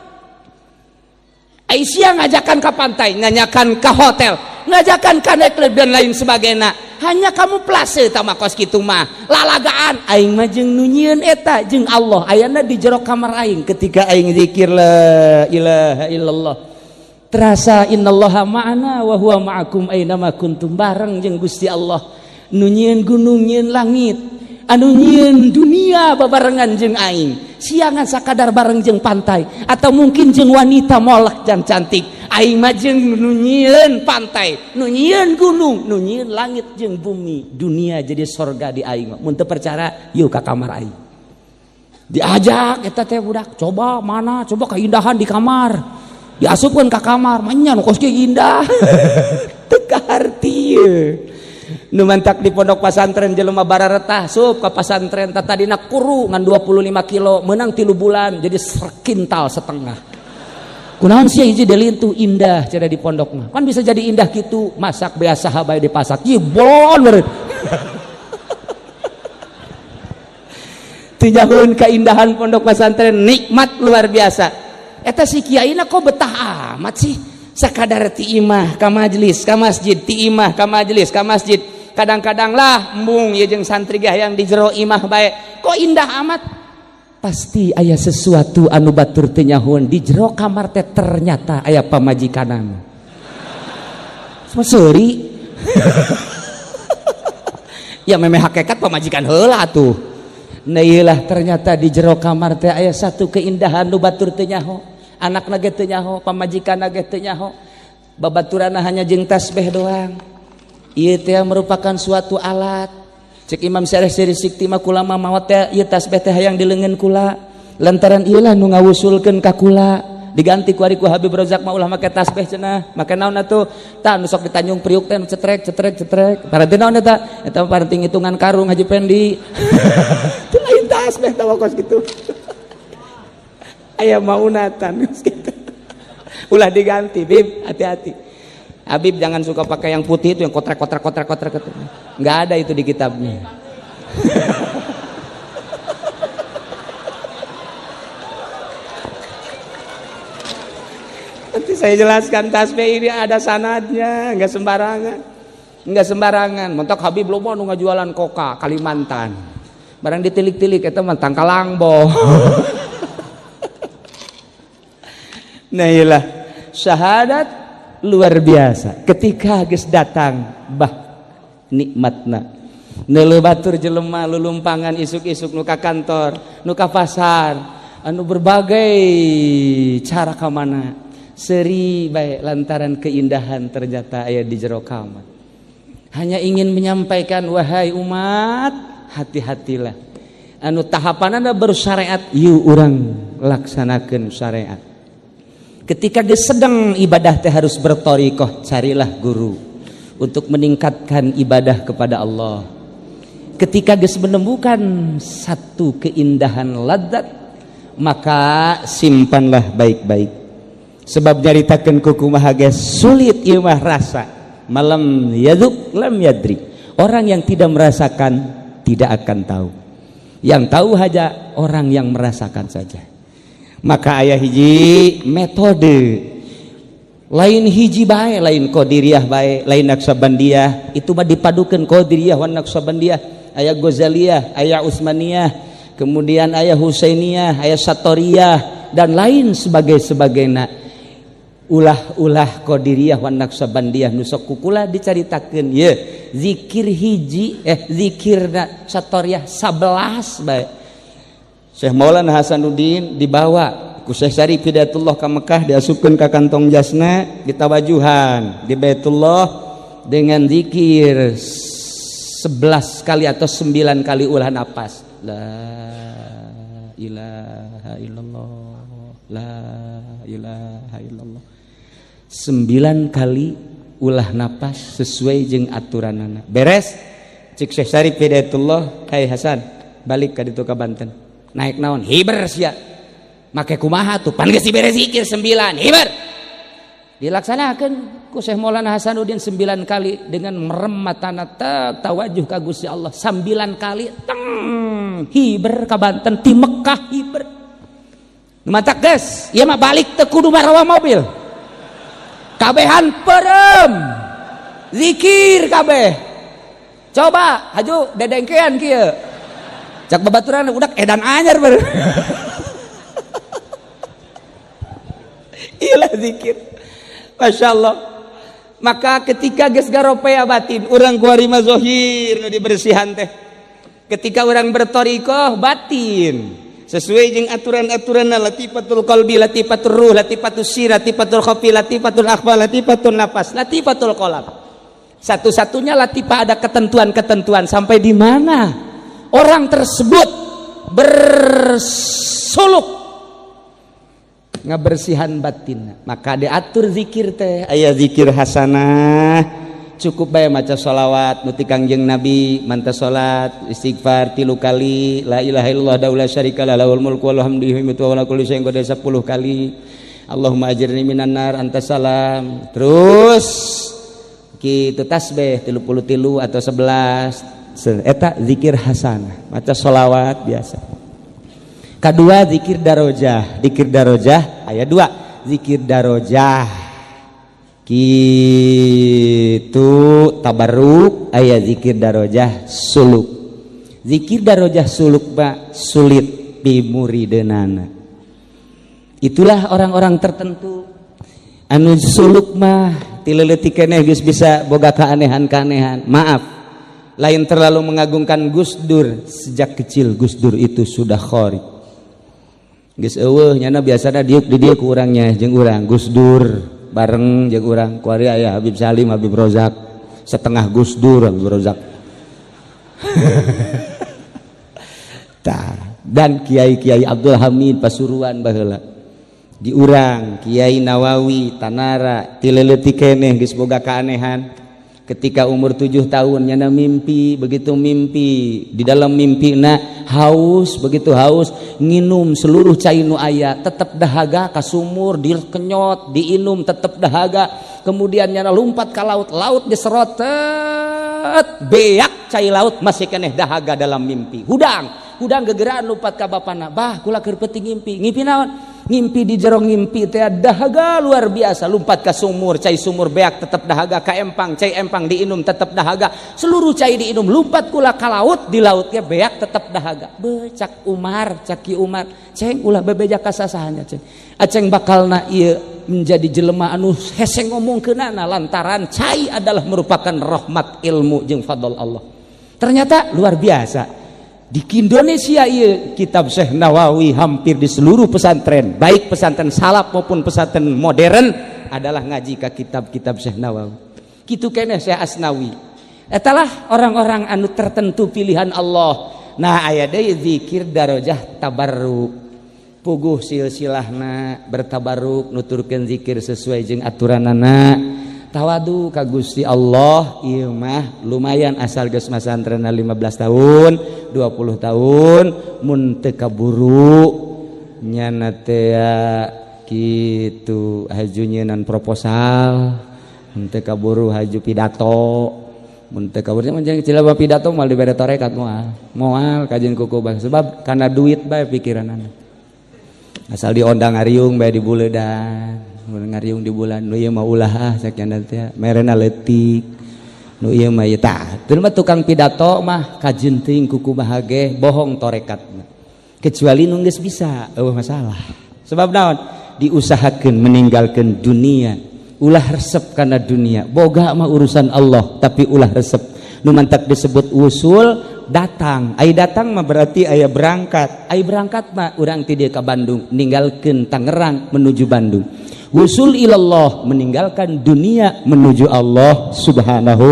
Aing sia ngajakan ka pantai, ngajakan ka hotel, ngajakan ka naik club dan lain sebagainya. Hanya kamu plase tama kos kitu mah. Lalagaan aing mah jeung nu nyieun eta jeung Allah ayana di jero kamar aing ketika aing zikir la ilaha illallah. Terasa innallaha ma'ana wa huwa ma'akum aina kuntum, bareng jeung Gusti Allah nu nyieun gunung nyieun langit anu nyieun dunia babarengan jeung aing, siangan sakadar bareng jeung pantai atau mungkin jeung wanita molek jan cantik. Aing mah jeung nu nyieun pantai, nu nyieun gunung, nu nyieun langit jeung bumi, dunia jadi sorga di aing. Mun teu percaya yuk ka kamar aing. Diajak eta teh budak, coba mana, coba keindahan di kamar. Diasupkeun ka kamar, manyan kos ge indah. Teu kaharti. Nu mantak di pondok pasantren jelema bararetah sup ka pasantren tadina kuru ngan 25 kilo meunang 3 bulan jadi sekintal setengah. Kunaon sia hiji delintu indah cara di pondok mah. Kan bisa jadi indah kitu, masak biasa bae dipasak. Ieu bolon meureun. Tinjauan keindahan pondok pesantren nikmat luar biasa. Eta si kiaina kok betah amat sih sakadar ti imah ka majelis ka masjid, ti imah ka majelis ka masjid. Kadang-kadang lah embung ieu jeung santri ge hayang di jero imah bae kok indah amat. Pasti aya sesuatu anu batur teu nyahoeun di jero kamar teh ternyata aya pamajikanana. Seuri. Ya memeh hakikat pamajikan heula atuh. Nah iyalah ternyata di jero kamar teh aya satu keindahan nu batur teu nyaho. Anakna ge teu nyaho, pamajikanna ge teu nyaho. Babaturanna hanya jeung tasbih doang. Ieu teh merupakan suatu alat. Cek Imam Syarih Sikti mah kula mah maot teh ieu tasbih teh hayang dileungeun kula. Lantaran ieu lah nu ngawusulkeun ka kula. Diganti ku ari ku Habib Rozak mah ulah make tasbih cenah. Make naon atuh? Tah nu sok di Tanjung Priuk teh nu cetrek. Paranti naon eta? Eta paranti ngitungan karung Haji Pendi. Teu lain tasbih tah wakos kitu. Aya maunatan kitu. Ulah diganti, Bib, hati-hati. Habib jangan suka pakai yang putih itu yang kotrek itu. Enggak ada itu di kitabnya. Nanti saya jelaskan tasbih ini ada sanadnya, enggak sembarangan. Mentok Habib loba nu ngajualan koka Kalimantan. Barang ditilik-tilik eta mah tangkalangbo. Nah iyalah syahadat luar biasa ketika geus datang bah nikmatna neuleuh batur jelema lulumpangan isuk-isuk nu ka kantor nu ka pasar anu berbagai cara ka mana seuri bae lantaran keindahan ternyata aya di jero kamar. Hanya ingin menyampaikan wahai umat, hati-hatilah anu tahapanana bersyariat ieu urang laksanakeun syariat. Ketika dia sedang ibadah teh harus bertorikoh, carilah guru untuk meningkatkan ibadah kepada Allah. Ketika dia menemukan satu keindahan ladzat, maka simpanlah baik-baik. Sebab nyaritakeun ku kumaha ge sulit ieu mah rasa. Malam yaduk lam yadri. Orang yang tidak merasakan tidak akan tahu. Yang tahu hanya orang yang merasakan saja. Maka aya hiji metode lain hiji bae, lain qadiriyah bae, lain naqsabandiyah, itu mah dipadukeun qadiriyah wan naqsabandiyah, aya Ghazaliyah, aya Utsmaniyah, kemudian aya Husainiyah, aya Satoriyah dan lain sebagainya. Ulah-ulah qadiriyah wan naqsabandiyah nu sok kukula dicaritakeun ye zikir hiji zikirna Satoriyah 11 bae. Syekh Maulana Hasanuddin dibawa ku Syekh Syarif Hidayatullah ka Mekah, diasupkeun ka kantong jasna, ditawajuhan di Baitullah dengan zikir 11 kali atau 9 kali ulah napas. La ilaha illallah, la ilaha illallah. 9 kali ulah napas sesuai jeung aturanana. Beres cik Syekh Syarif Hidayatullah, hai Hasan, balik ka ditu ka Banten. Naik naon hiber sia make kumaha tuh pan geus dibere zikir 9 hiber dilaksanakeun ku Syekh Maulana Hasanuddin 9 kali dengan merem matana tawajuh ka Gusti Allah 9 kali teng hiber ka Banten ti Mekah hiber matak geus ieu mah balik teu kudu marawa mobil kabehan perem zikir kabeh coba haju dedengkean kieu cak babaturan udah edan anyar ber. Iyalah zikir. Masya Allah. Maka ketika geus garopea batin, urang kuarima zohir nu dibersihan teh. Ketika urang bertorikoh batin, sesuai jeung aturan-aturanna latifatul qalbi, latifatul ruh, latifatul sir, latifatul khafi, latifatul akhfa, latifatul nafas, latifatul qalam. Satu-satunya latifah ada ketentuan-ketentuan sampai di mana orang tersebut bersuluk ngabersihan batin, maka diatur zikir teh aya zikir hasanah cukup bae maca sholawat nuti Kangjeng Nabi manta salat istighfar 3 kali la ilaha illallah daula syarikalah lahul mulku wal hamdu wa ala kulli syai'in qadir 10 kali Allahumma ajirni minan nar anta salam terus kitu tasbih 33 atau 11 eta zikir hasanah maca sholawat biasa. Kedua zikir darojah aya 2 zikir darojah Kitu tabarruk aya zikir darajah suluk. Zikir darajah suluk mah sulit pimurideunana. Itulah orang-orang tertentu anu suluk mah ti leuletik keneh geus bisa boga kaanehan-kaanehan. Maaf, lain terlalu mengagungkan Gus Dur. Sejak kecil Gus Dur itu sudah khori. Geus eueuh nyana biasana diuk di dieu ku urangnya jeung urang Gus Dur bareng jeung urang kuari aya Habib Salim, Habib Rozak, setengah Gus Dur Habib Rozak. Dan Kiai Abdul Hamid Pasuruan baheula. Di urang Kiai Nawawi Tanara ti leuletik keneh geus boga kaanehan. Ketika umur 7 tahun nyana mimpi, begitu mimpi di dalam mimpina haus, begitu haus nginum seluruh cai nu aya, tetep dahaga ka sumur, dikenyot, diinum tetep dahaga. Kemudian nyana lompat ka laut, laut diserotet, beak cai laut masih keneh dahaga dalam mimpi. Hudang gegeraan lompat ka bapana, bah kula keur peuting ngimpi. Ngimpi naon? Ngimpi di jero ngimpi teh dahaga luar biasa, lompat ka sumur, cai sumur beak tetep dahaga, ka empang, cai empang diinum tetep dahaga, seluruh cai diinum, lompat kula ka laut, di laut ge beak tetep dahaga. Cak Umar, caki Umar, ceng ulah bebeja ka sasahannya ceng. Aceng bakalna ieu menjadi jelema anu hese ngomongkeunana lantaran cai adalah merupakan rahmat ilmu jeung fadl Allah. Ternyata luar biasa. Di Indonesia ieu kitab Syekh Nawawi hampir di seluruh pesantren, baik pesantren salaf maupun pesantren modern adalah ngaji ka kitab-kitab Syekh Nawawi. Kitu keneh Syekh Asnawi. Etalah orang-orang anu tertentu pilihan Allah. Nah aya deui zikir darajah tabarruk. Puguh silsilahna bertabarruk nuturkeun zikir sesuai jeung aturanana. Tawadu ka Gusti Allah ieu mah lumayan asal geus masantrenna 15 tahun 20 tahun mun teu kaburu nyana teh kitu haju nyeunan proposal, mun teu kaburu haju pidato, mun teu kaburu mah jeung cilaba pidato moal dibere torekat moal kajeun kuku bae sebab kana duit bae pikiranana. Asal diondang ngariung bae di buleudan. Ngariung di bulan nu ieu mah ulah sakian teh merena leutik nu ieu mah tah teu mah tukang pidato mah kajeuting kuku bahage bohong torekatna kecuali nu geus bisa eueuh masalah sebab naon diusahakeun meninggalkeun dunia ulah resep kana dunia boga mah urusan Allah tapi ulah resep nu mantak disebut usul datang ai datang mah berarti aya berangkat ai berangkat mah urang ti dieu ka Bandung ninggalkeun Tangerang menuju Bandung. Wusul ilallah meninggalkan dunia menuju Allah subhanahu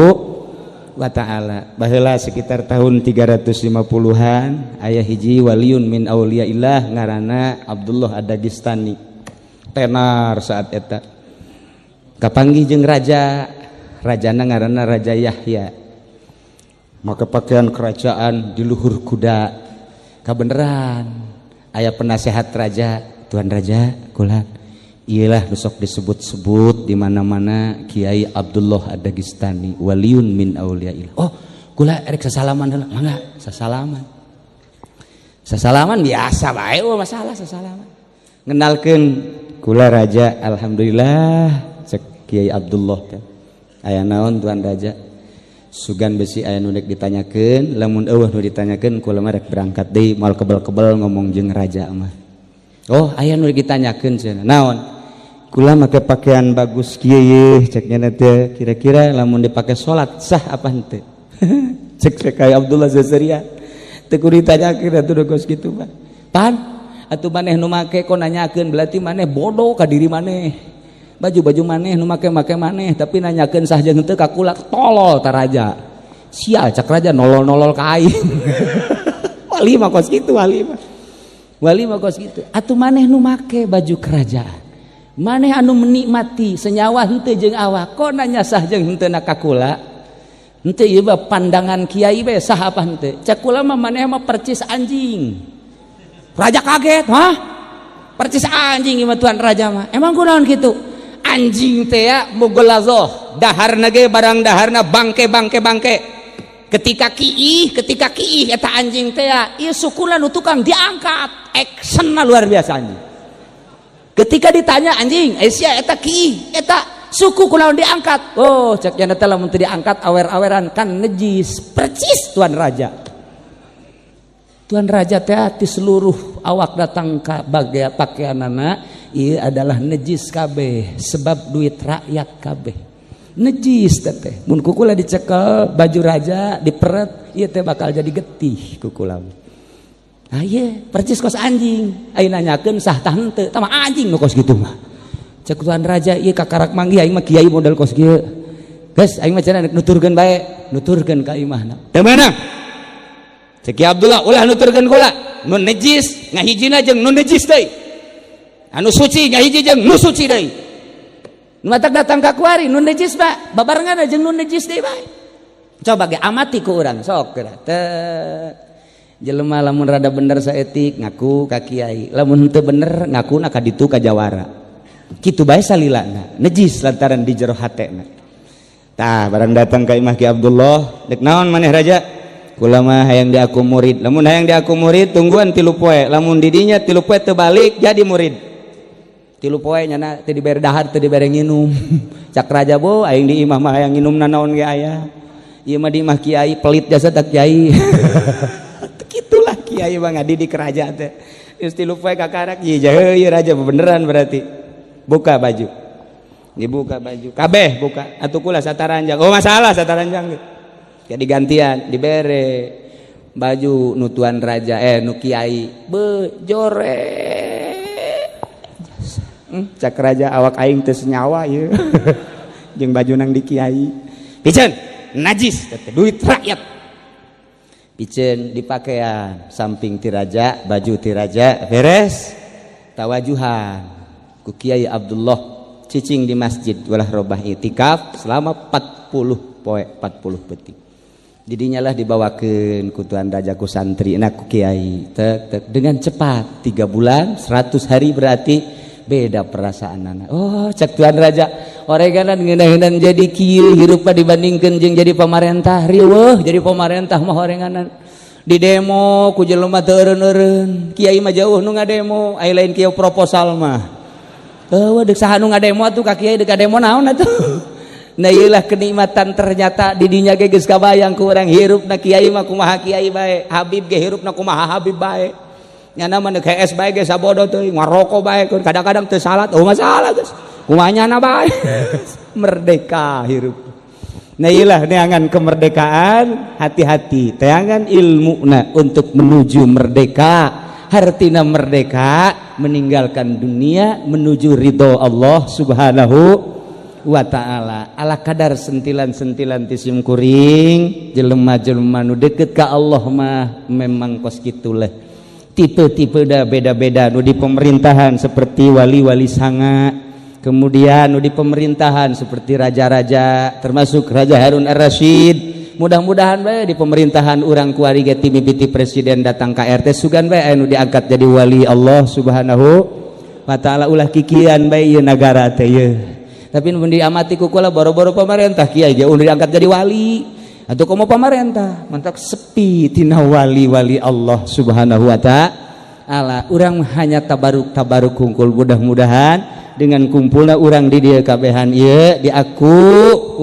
wa ta'ala. Baheula sekitar tahun 350-an aya hiji waliun min auliyaillah ngaranna Abdullah Ad-Dagistani. Tenar saat eta kapanggih jeung rajana ngaranna Raja Yahya. Maka pakaian kerajaan di luhur kuda. Kabeneran aya penasehat raja, Tuan Raja kula ialah besok disebut-sebut di mana-mana Kiai Abdullah Ad-Dagistani waliun min auliyaillah. Oh, kula erek sasalaman heula. Mangga, sasalaman. Sasalaman biasa bae, oh masalah sasalaman. Ngenalkeun kula raja, alhamdulillah cek Kiai Abdullah teh. Aya naon Tuan Raja? Sugan besi aya nu rek ditanyakeun, lamun eueuh nu ditanyakeun kula mah rek berangkat deui moal kebel-kebel ngomong jeung raja mah. Oh, aya nu rek ditanyakeun cenah. Naon? Kula make pakaian bagus kieu ye ceknya teh kira-kira lamun dipake salat sah apa henteu cek kayak Abdullah Zazaria teu kudu ditanyakeun atuh geus kitu mah pan atuh maneh nu make kok nanyakeun berarti maneh bodoh ka diri maneh baju maneh nu make maneh tapi nanyakeun sah jeung henteu ka kula tolol ta raja sia cak raja nolol-nolol ka aing wali mah kos kitu wali mah kos kitu atuh maneh nu make baju kerajaan maneh anu menikmati senyawa henteu jeung awak kok nanya sah jeung henteu na ka kula henteu ieu mah pandangan kiai bae sah apa henteu cak kula mah maneh mah percis anjing raja kaget hah percis anjing ieu mah Tuan Raja mah emang kunaon kitu anjing teh ya mughlazoh daharna ge barang daharna bangke ketika kiih eta anjing teh ya ieu sukuna nu tukang diangkat actionna luar biasa anjing. Ketika ditanya anjing, Aisyah eta kiih, eta suku kunaon diangkat. Oh cek nya teh lamun teu diangkat awer-aweran kan najis percis tuan raja. Tuan raja teh ti seluruh awak datang ka bagian pakaianana ieu adalah najis kabeh sebab duit rakyat kabeh. Najis teh. Mun kukula dicekel baju raja diperet ieu teh bakal jadi getih kukula. Ah ieu percis kos anjing. Aing nanyakeun sah tah henteu? Tah mah anjing nu kos kitu mah. Cek tuan raja ieu kakarak manggi aing mah kiai model kos kieu. Geus aing mah cenah nuturkeun bae, nuturkeun ka imahna. Teu meunang. Cek Abdullah ulah nuturkeun kula. Nun najis ngahijina jeung nun najis deui. Anu suci ngahiji jeung nu suci deui. Nu matak datang ka kuari nun najis ba, babarengan jeung nun najis deui bae. Coba ge amati ku urang sok teh. Jelema lamun rada bener saetik ngaku ka kiai, lamun teu bener ngakuna ka ditu ka jawara. Kitu bae salilana, najis lantaran di jero hatena. Tah barang datang ka imah Ki Abdullah, dek naon maneh raja? Kula mah hayang diaku murid. Lamun hayang diaku murid tungguan 3 poe. Lamun di dinya 3 poe teu balik jadi murid. 3 poe nyana teu dibere dahar teu dibere nginum. Cak raja bo aing di imah mah hayang nginumna naon ge aya. Ieu mah di imah kiai pelit jasa tak kiai. Kitulah kiai mah ngadidik raja teh. Geus 3 poe kakarak ieu raja beneran berarti. Buka baju. Dibuka baju. Kabeh buka. Atuh kula sataranjang. Oh masalah sataranjang. Jadi gantian dibere baju nutuan raja nu kiai bejore cak raja awak aing teu senyawa ieu jeung baju nang di kiai piceun najis duit rakyat piceun dipakaian samping ti raja baju ti raja beres tawajuhan ku Kiai Abdullah cicing di masjid walah robah itikaf selama 40 poe 40 detik. Didinya lah dibawakeun ku tuan raja ku santri na ku kiai tek dengan cepat 3 bulan 100 hari berarti beda perasaan anak. Oh cek tuan raja oreganan ngeunah-ngeunah jadi kieu hirup dibandingkeun jeung jadi pamarentah riweuh jadi pamarentah mah orenganan di demo ku jelema teu eureun-eureun kiai mah jauh nu ngademo aya lain kieu proposal mah. Eueuh deuk saha nu ngademo atuh ka kiai deuk ngademo naon atuh. Nah iyalah kenikmatan ternyata didinya ge geus kabayang ku urang hirupna kiai mah kumaha kiai bae Habib ge hirupna kumaha Habib bae nyana mah deuk HS bae ge sabodo teuing ngaroko bae kadang-kadang teu salat oh masalah geus kumaha nyana bae merdeka hirup. Nah iyalah neangan kemerdekaan hati-hati teangan ilmuna untuk menuju merdeka hartina merdeka meninggalkan dunia menuju ridho Allah subhanahu wa ta'ala ala kadar sentilan-sentilan tisim kuring jelema-jelema nu deukeut ka Allah mah memang kos kitu leh tipe-tipe da beda-beda nu di pemerintahan seperti wali-wali sanga kemudian nu di pemerintahan seperti raja-raja termasuk Raja Harun Ar-Rasyid mudah-mudahan bae di pemerintahan urang kuari ge timipiti presiden datang ka RT sugan bae anu diangkat jadi wali Allah subhanahu wa ta'ala ulah kikian bae ieu nagara teh ieu. Tapi mun diamati ku kula boro-boro pemerintah kiai ge udah diangkat jadi wali atau komo pemerintah mantak sepi tina wali-wali Allah subhanahu wa ta'ala. Urang hanya tabaruk kungkul mudah-mudahan dengan kumpulna urang di dieu kabehan ieu diaku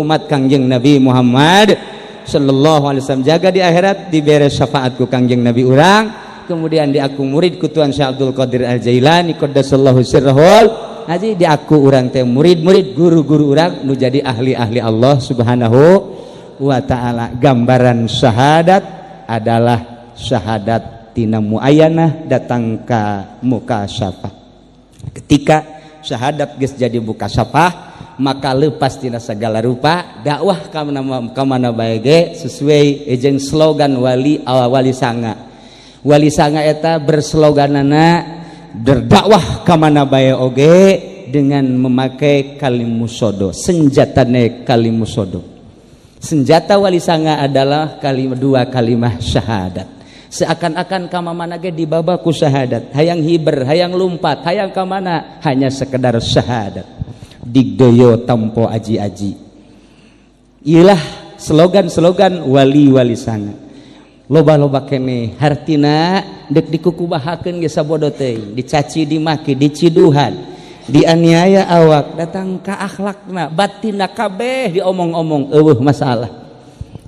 umat Kangjeng Nabi Muhammad sallallahu alaihi wasallam jaga di akhirat dibere syafaat ku Kangjeng Nabi urang kemudian diaku murid ku Tuan Syekh Abdul Qadir Al-Jailani qaddasallahu sirrahul haji diaku urang teh murid-murid guru-guru urang nu jadi ahli-ahli Allah subhanahu wa ta'ala. Gambaran syahadat adalah syahadat tina muayyanah datang ka mukasyafah. Ketika syahadat geus jadi mukasyafah maka leupas tina segala rupa dakwah ka mana bae ge sesuai jeung slogan wali sanga. Wali sanga eta bersloganana berdakwah ka mana bae oge dengan memakai kalimusodo senjatane kalimusodo. Senjata wali sanga adalah dua kalimah syahadat. Seakan-akan ka mana ge dibaba ku syahadat hayang hiber hayang lumpat hayang ka mana hanya sekedar syahadat digdoyo tampo aji-aji. Iyalah slogan-slogan wali-wali sanga. Loba-loba kene hartina dek dikukubahakeun ge sabodo teuing dicaci dimaki diciduhan dianiaya awak datang ka akhlakna batinna kabeh diomong-omong eueuh masalah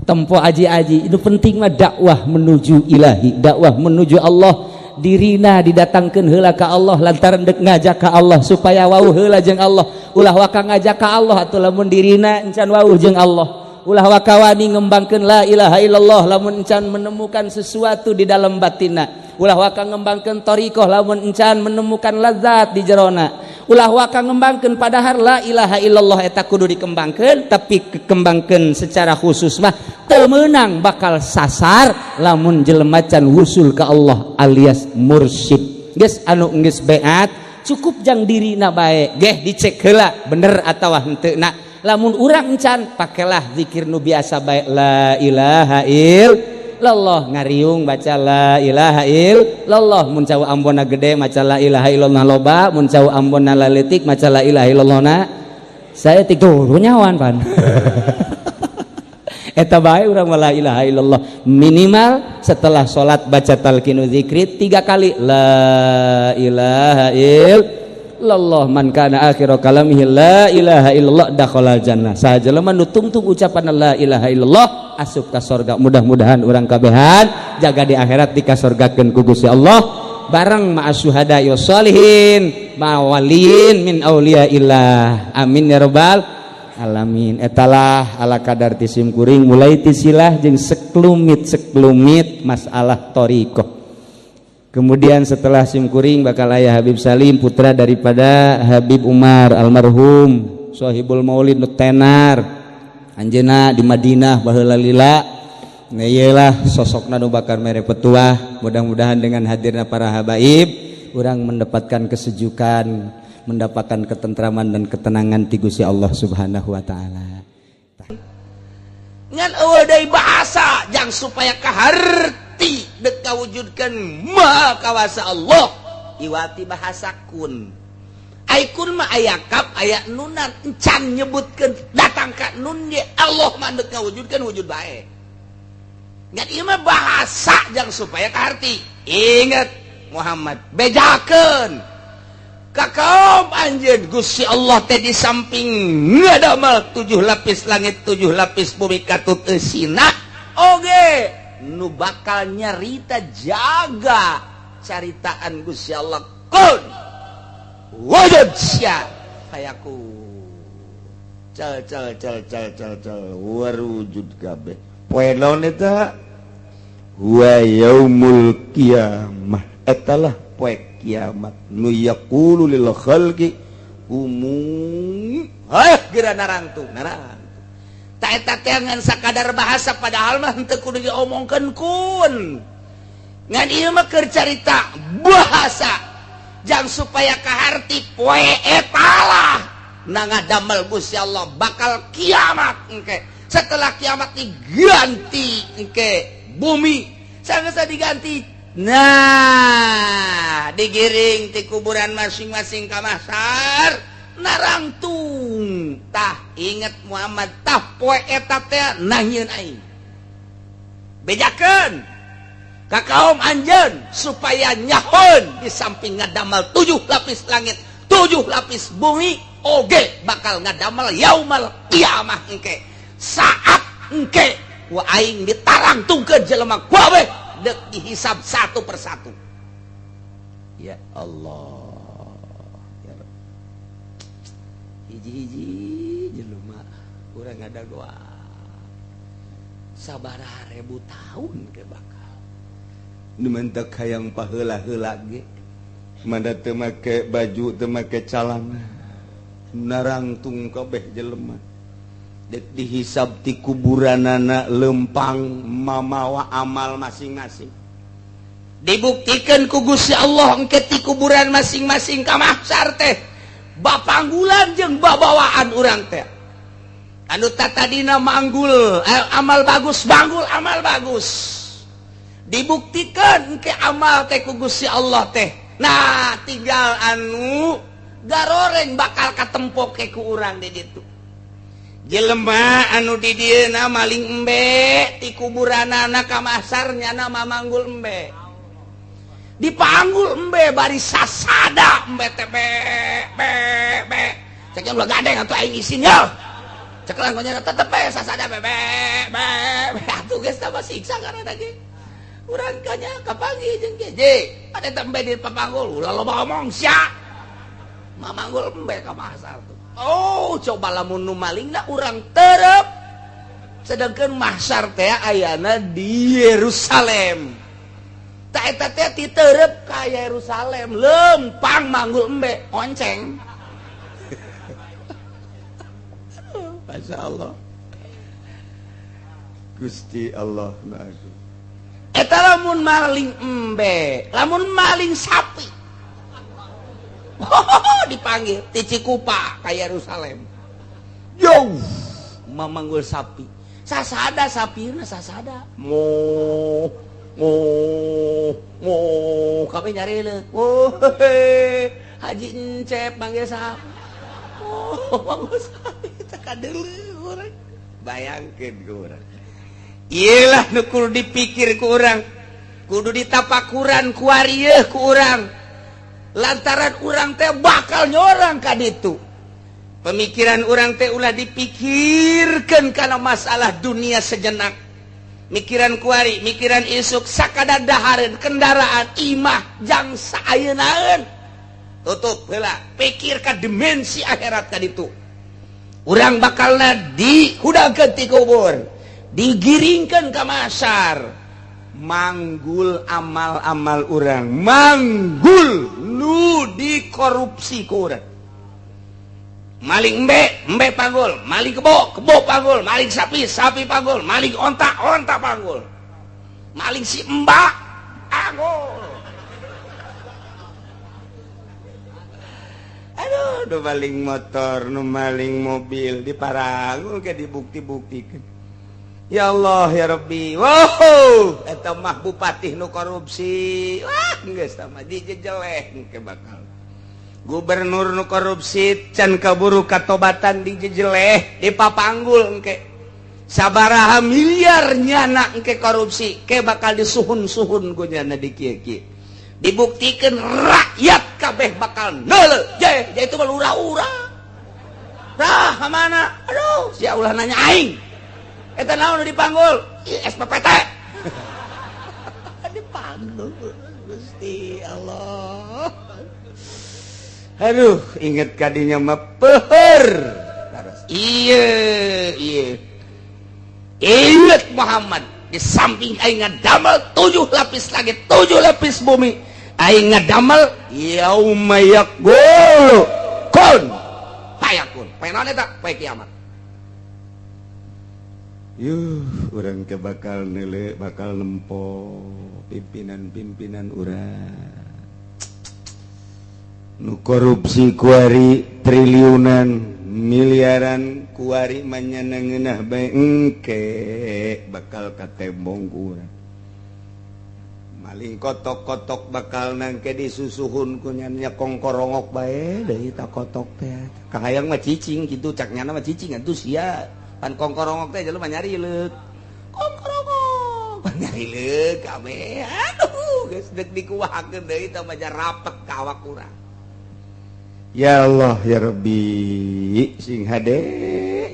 tempo aji-aji itu penting mah dakwah menuju ilahi dakwah menuju Allah dirina didatangkeun heula ka Allah lantaran deuk ngajak ka Allah supaya wauh heula jeung Allah ulah waka ngajak ka Allah atuh lamun dirina encan wauh jeung Allah ulah waka wani ngembangkeun la ilaha illallah lamun encan menemukan sesuatu di dalam batinna ulah waka ngembangkeun thariqah lamun encan menemukan lazat di jerona ulah waka ngembangkeun padahal la ilaha illallah eta kudu dikembangkeun tapi dikembangkeun secara khusus mah teu meunang bakal sasar lamun jelema can wusul ka Allah alias mursyid geus anu geus beat cukup jang dirina bae geh dicek heula bener atawa henteu na lamun urang encan pakelah zikir nu biasa bae la ilaha illallah ngariung baca la ilaha illallah mun cau ambonna gede maca la ilaha illallah loba mun cau ambonna laletik maca la ilaha illallah na saya tidur nyawan pan eta bae urang la ilaha illallah minimal setelah salat baca talqinu zikri 3 kali la ilaha illallah man kana akhiru kalamihi la ilaha illallah dakhalal jannah sajelema nu tungtung ucapan la ilaha illallah asup ka surga mudah-mudahan urang kabehan jaga di akhirat dikasorgakeun ku Gusti Allah bareng ma'as syuhada ya sholihin ma'waliin min auliyaillah amin ya rabbal alamin etalah ala kadar tisim kuring mulai tisilah jeung seklumit masalah thariqah kemudian setelah simkuring bakal aya Habib Salim putra daripada Habib Umar almarhum sahibul maulid nu tenar anjeunna di Madinah baheula lila nah iyalah sosokna nu bakal mere petuah mudah-mudahan dengan hadirna para habaib urang mendapatkan kesejukan mendapatkan ketentraman dan ketenangan ti Gusti Allah Subhanahu wa taala ngan eueuh deui bahasa jang supaya kaharti dek kawujudkan maha kawasa Allah iwati bahasa kun ai kun mah aya kap aya nunan encan nyebutkeun datang ka nun ge Allah mah dek kawujudkan wujud bae ngan ieu mah bahasa jang supaya kaharti inget Muhammad bejakeun ka kaum anjeun Gusti Allah teh di samping ngadamel 7 lapis langit 7 lapis bumi katut eusina oge nu bakal nyarita jaga caritaan Gusti Allah kun wujud sia hayaku cal warujud kabeh poe naon eta wa yaumul qiyamah etalah poe kiamat nu yaqulu lil khalqi umum geura narangtung ta eta teh ngan sakadar bahasa padahal mah henteu kudu diomongkeun kun ngan ieu mah keur carita bahasa jang supaya kaharti poe eta lah nangadamel Gusti Allah bakal kiamat engke setelah kiamat diganti engke bumi sanggeus diganti nah digiring ti kuburan masing-masing ka mahsyar narangtung tah inget Muhammad tah poe eta teh nahieun aing bejakeun ka kaum anjeun supaya nyahoun di samping ngadamel 7 lapis langit 7 lapis bumi oge bakal ngadamel yaumal qiyamah engke saat engke wa aing ditarangtungkeun jelema kabeh dek dihisab satu persatu ya Allah ya hiji-hiji jelema urang ada doa sabaraha ribu tahun ke bakal nu mentek hayang paheula-heula ge manda teu make baju teu make calana narangtung kabeh jelema dek dihisab ti kuburanana lempang mamawa amal masing-masing dibuktikan ku Gusti Allah engke ti kuburan masing-masing ka mahsyar teh bapanggulan jeung babawaan urang teh anu tatadina manggul amal bagus banggul amal bagus dibuktikan engke amal teh ku Gusti Allah teh nah tinggal anu garoreng bakal katempo ke ku urang di ditu jelema anu di dieuna maling embe ti kuburanana ka mahsyar nyana mamanggul embe dipanggul embe bari sasada embe teh be cek ulah gadeng atuh aing isin ya cek langkonya tetep be sasada be atuh geus tambah siksa karena ge urang kanya kapanggih jeung geje ade teh embe di papanggul ulah loba ngomong sia mamanggul embe ka pasar tuh oh coba lamun nu malingna urang terep sedangkan mahsyar teh ayana di Yerusalem tak eta teh diterep ka Yerusalem lempang manggul embe onceng Masya Allah Gusti Allah Agung eta lamun maling embe lamun maling sapi dipanggil ti Cikupa ka Yerusalem yo mamanggul sapi sasada sapirna sasada mo kami nyari le Haji Encep manggil sapi manggil sapi takadeuleu urang bayangkeun ku urang iyalah nu kudu dipikir ku urang kudu ditapakuran ku arieuh ku urang lantaran urang teh bakal nyorang ka ditu pemikiran urang teh ulah dipikirkeun kana masalah dunia sejenak mikiran kuari mikiran isuk sakadadahareun kendaraan imah jang saayeunaeun tutup heula pikir ka dimensi akhirat ka ditu urang bakalna dihudangkeun ti kubur digiringkeun ka mahsyar manggul amal-amal urang manggul nu dikorupsi ku urang maling embe panggul maling kebo panggul maling sapi panggul maling onta panggul maling si mbak panggul aduh nu maling motor nu maling mobil diparangul ke dibukti-buktikan ya Allah ya Rabbi wow eta mah bupati nu korupsi wah geus mah dijejeleh ke bakal gubernur nu korupsi can kaburu katobatan dijejeleh dipapanggul engke sabaraha miliar nyana engke korupsi ke bakal disuhun-suhun ku nyana di kieu-kieu dibuktikan rakyat kabeh bakal neuleuh je itu mah ura-ura rah mana aduh sia ulah nanya aing eta naon dipanggul SPPT dipanggul Gusti Allah aduh inget kadinya mah peuheur iya inget Muhammad di samping aing ngadamel 7 lapis langit 7 lapis bumi aing ngadamel yauma yaqulu kun fayakun paenaon eta pae kiamat yuh urang ke bakal neuleuh bakal nempo pimpinan-pimpinan urang nu korupsi kuari triliunan miliaran kuari manyanangeunah bae engke bakal katembong ku urang maling kotok-kotok bakal nangke disusuhun ku nya kongkorongok bae deui ta kotok teh kahayang mah cicing kitu cak nyana mah cicing atuh sia pan kongkorongok teh jelema nyari leuk kongkorongok pan nyari leuk kabeh aduh geus deuk dikuwahakeun deui tah mah rapet ka awak urang ya Allah ya Rabbi sing hade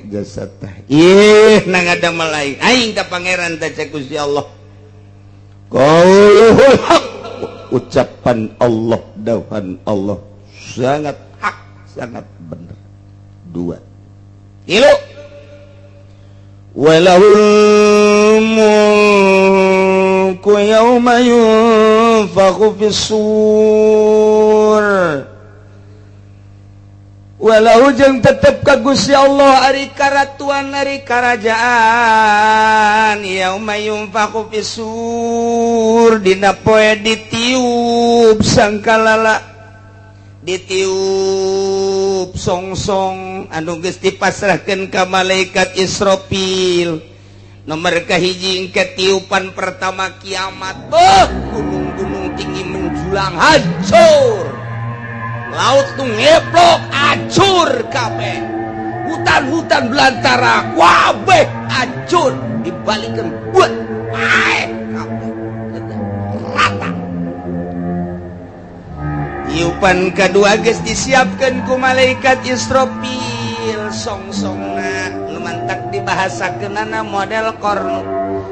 jasad teh ih nangadamel lain aing ka pangeran teh cek Gusti Allah qaulul haq ucapan Allah dauhan Allah sangat hak sangat benar 2 tilu walahul mulku yauma yunfakhu fis-sur walau jeung tetep ka Gusti Allah ari karatuan ari karajaan yauma yunfakhu fis-sur dina poe ditiup sangkalala ditiup songsong anu geus dipasrahkeun ka malaikat Israfil nomor kahiji engke tiupan pertama kiamat gunung-gunung tinggi menjulang hancur laut nu ngeblok hancur kabeh hutan-hutan belantara kabeh hancur dibalikeun buat wae kabeh rata tiupan kedua geus disiapkeun ku malaikat Israfil songsongna nu mantak dibahasakeunana model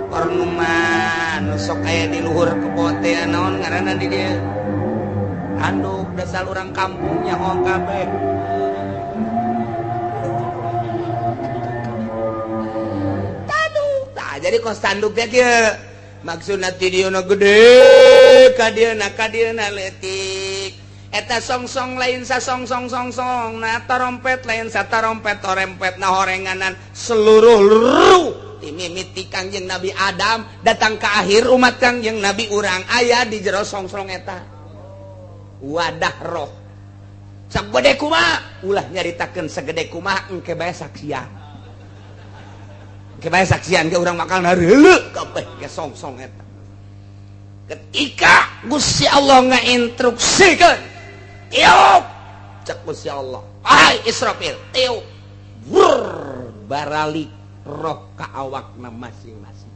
kornuman nu sok aya di luhur kebo teh naon ngaranna di dieu anduk dasar urang kampungnya hong kabeh tah jadi kos tanduk teh kieu maksudna ti dieuna gede ka dieuna leutik eta songsong lain sasongsong songsong na tarompet lain satarompet torempet na horenganan seluruh timimiti Kangjeng Nabi Adam datang ke akhir umat Kangjeng Nabi urang aya di jero songsong eta wadah roh sagede kumaha ulah nyaritakeun sagede kumaha engke bae saksian ke urang bakal nareuleu kabeh ke songsong eta ketika Gusti Allah ngainstruksikeun tiup cek Gusti Allah hai Israfil tiup wur baralik roh ka awakna masing-masing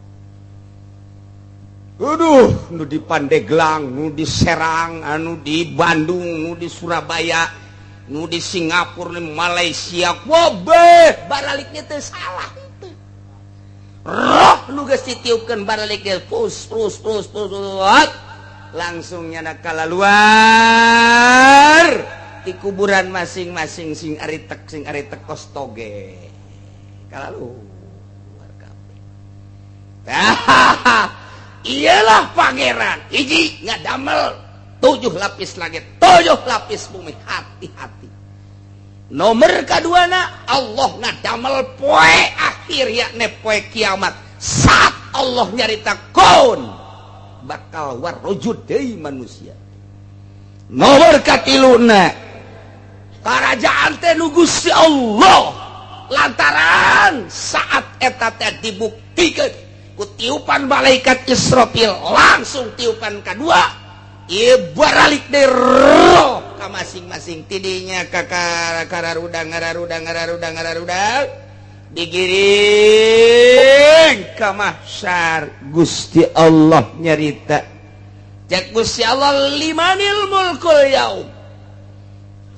aduh nu di Pandeglang nu di Serang anu di Bandung nu di Surabaya nu di Singapura nu Malaysia wabeh baraliknya teh salah teh roh nu geus ditiupkeun baralik pus langsung nyana kalaluar di kuburan masing-masing sing ari tekos toge kalaluar kabeh iyalah pangeran hiji ngadamel 7 lapis langit 7 lapis bumi hati-hati nomor kaduana Allah ngadamel poe akhir yakni poe kiamat saat Allah nyarita kun bakal warujud deui manusia nomor katiluna karajaan teh nu Gusti Allah lantaran saat eta teh dibuktikeun ku tiupan malaikat Israfil langsung tiupan kedua ieu baralik deui roh ka masing-masing tidinya ka kararudang digiring ka mahsyar Gusti Allah nyarita cek Gusti Allah limanil mulkul yaum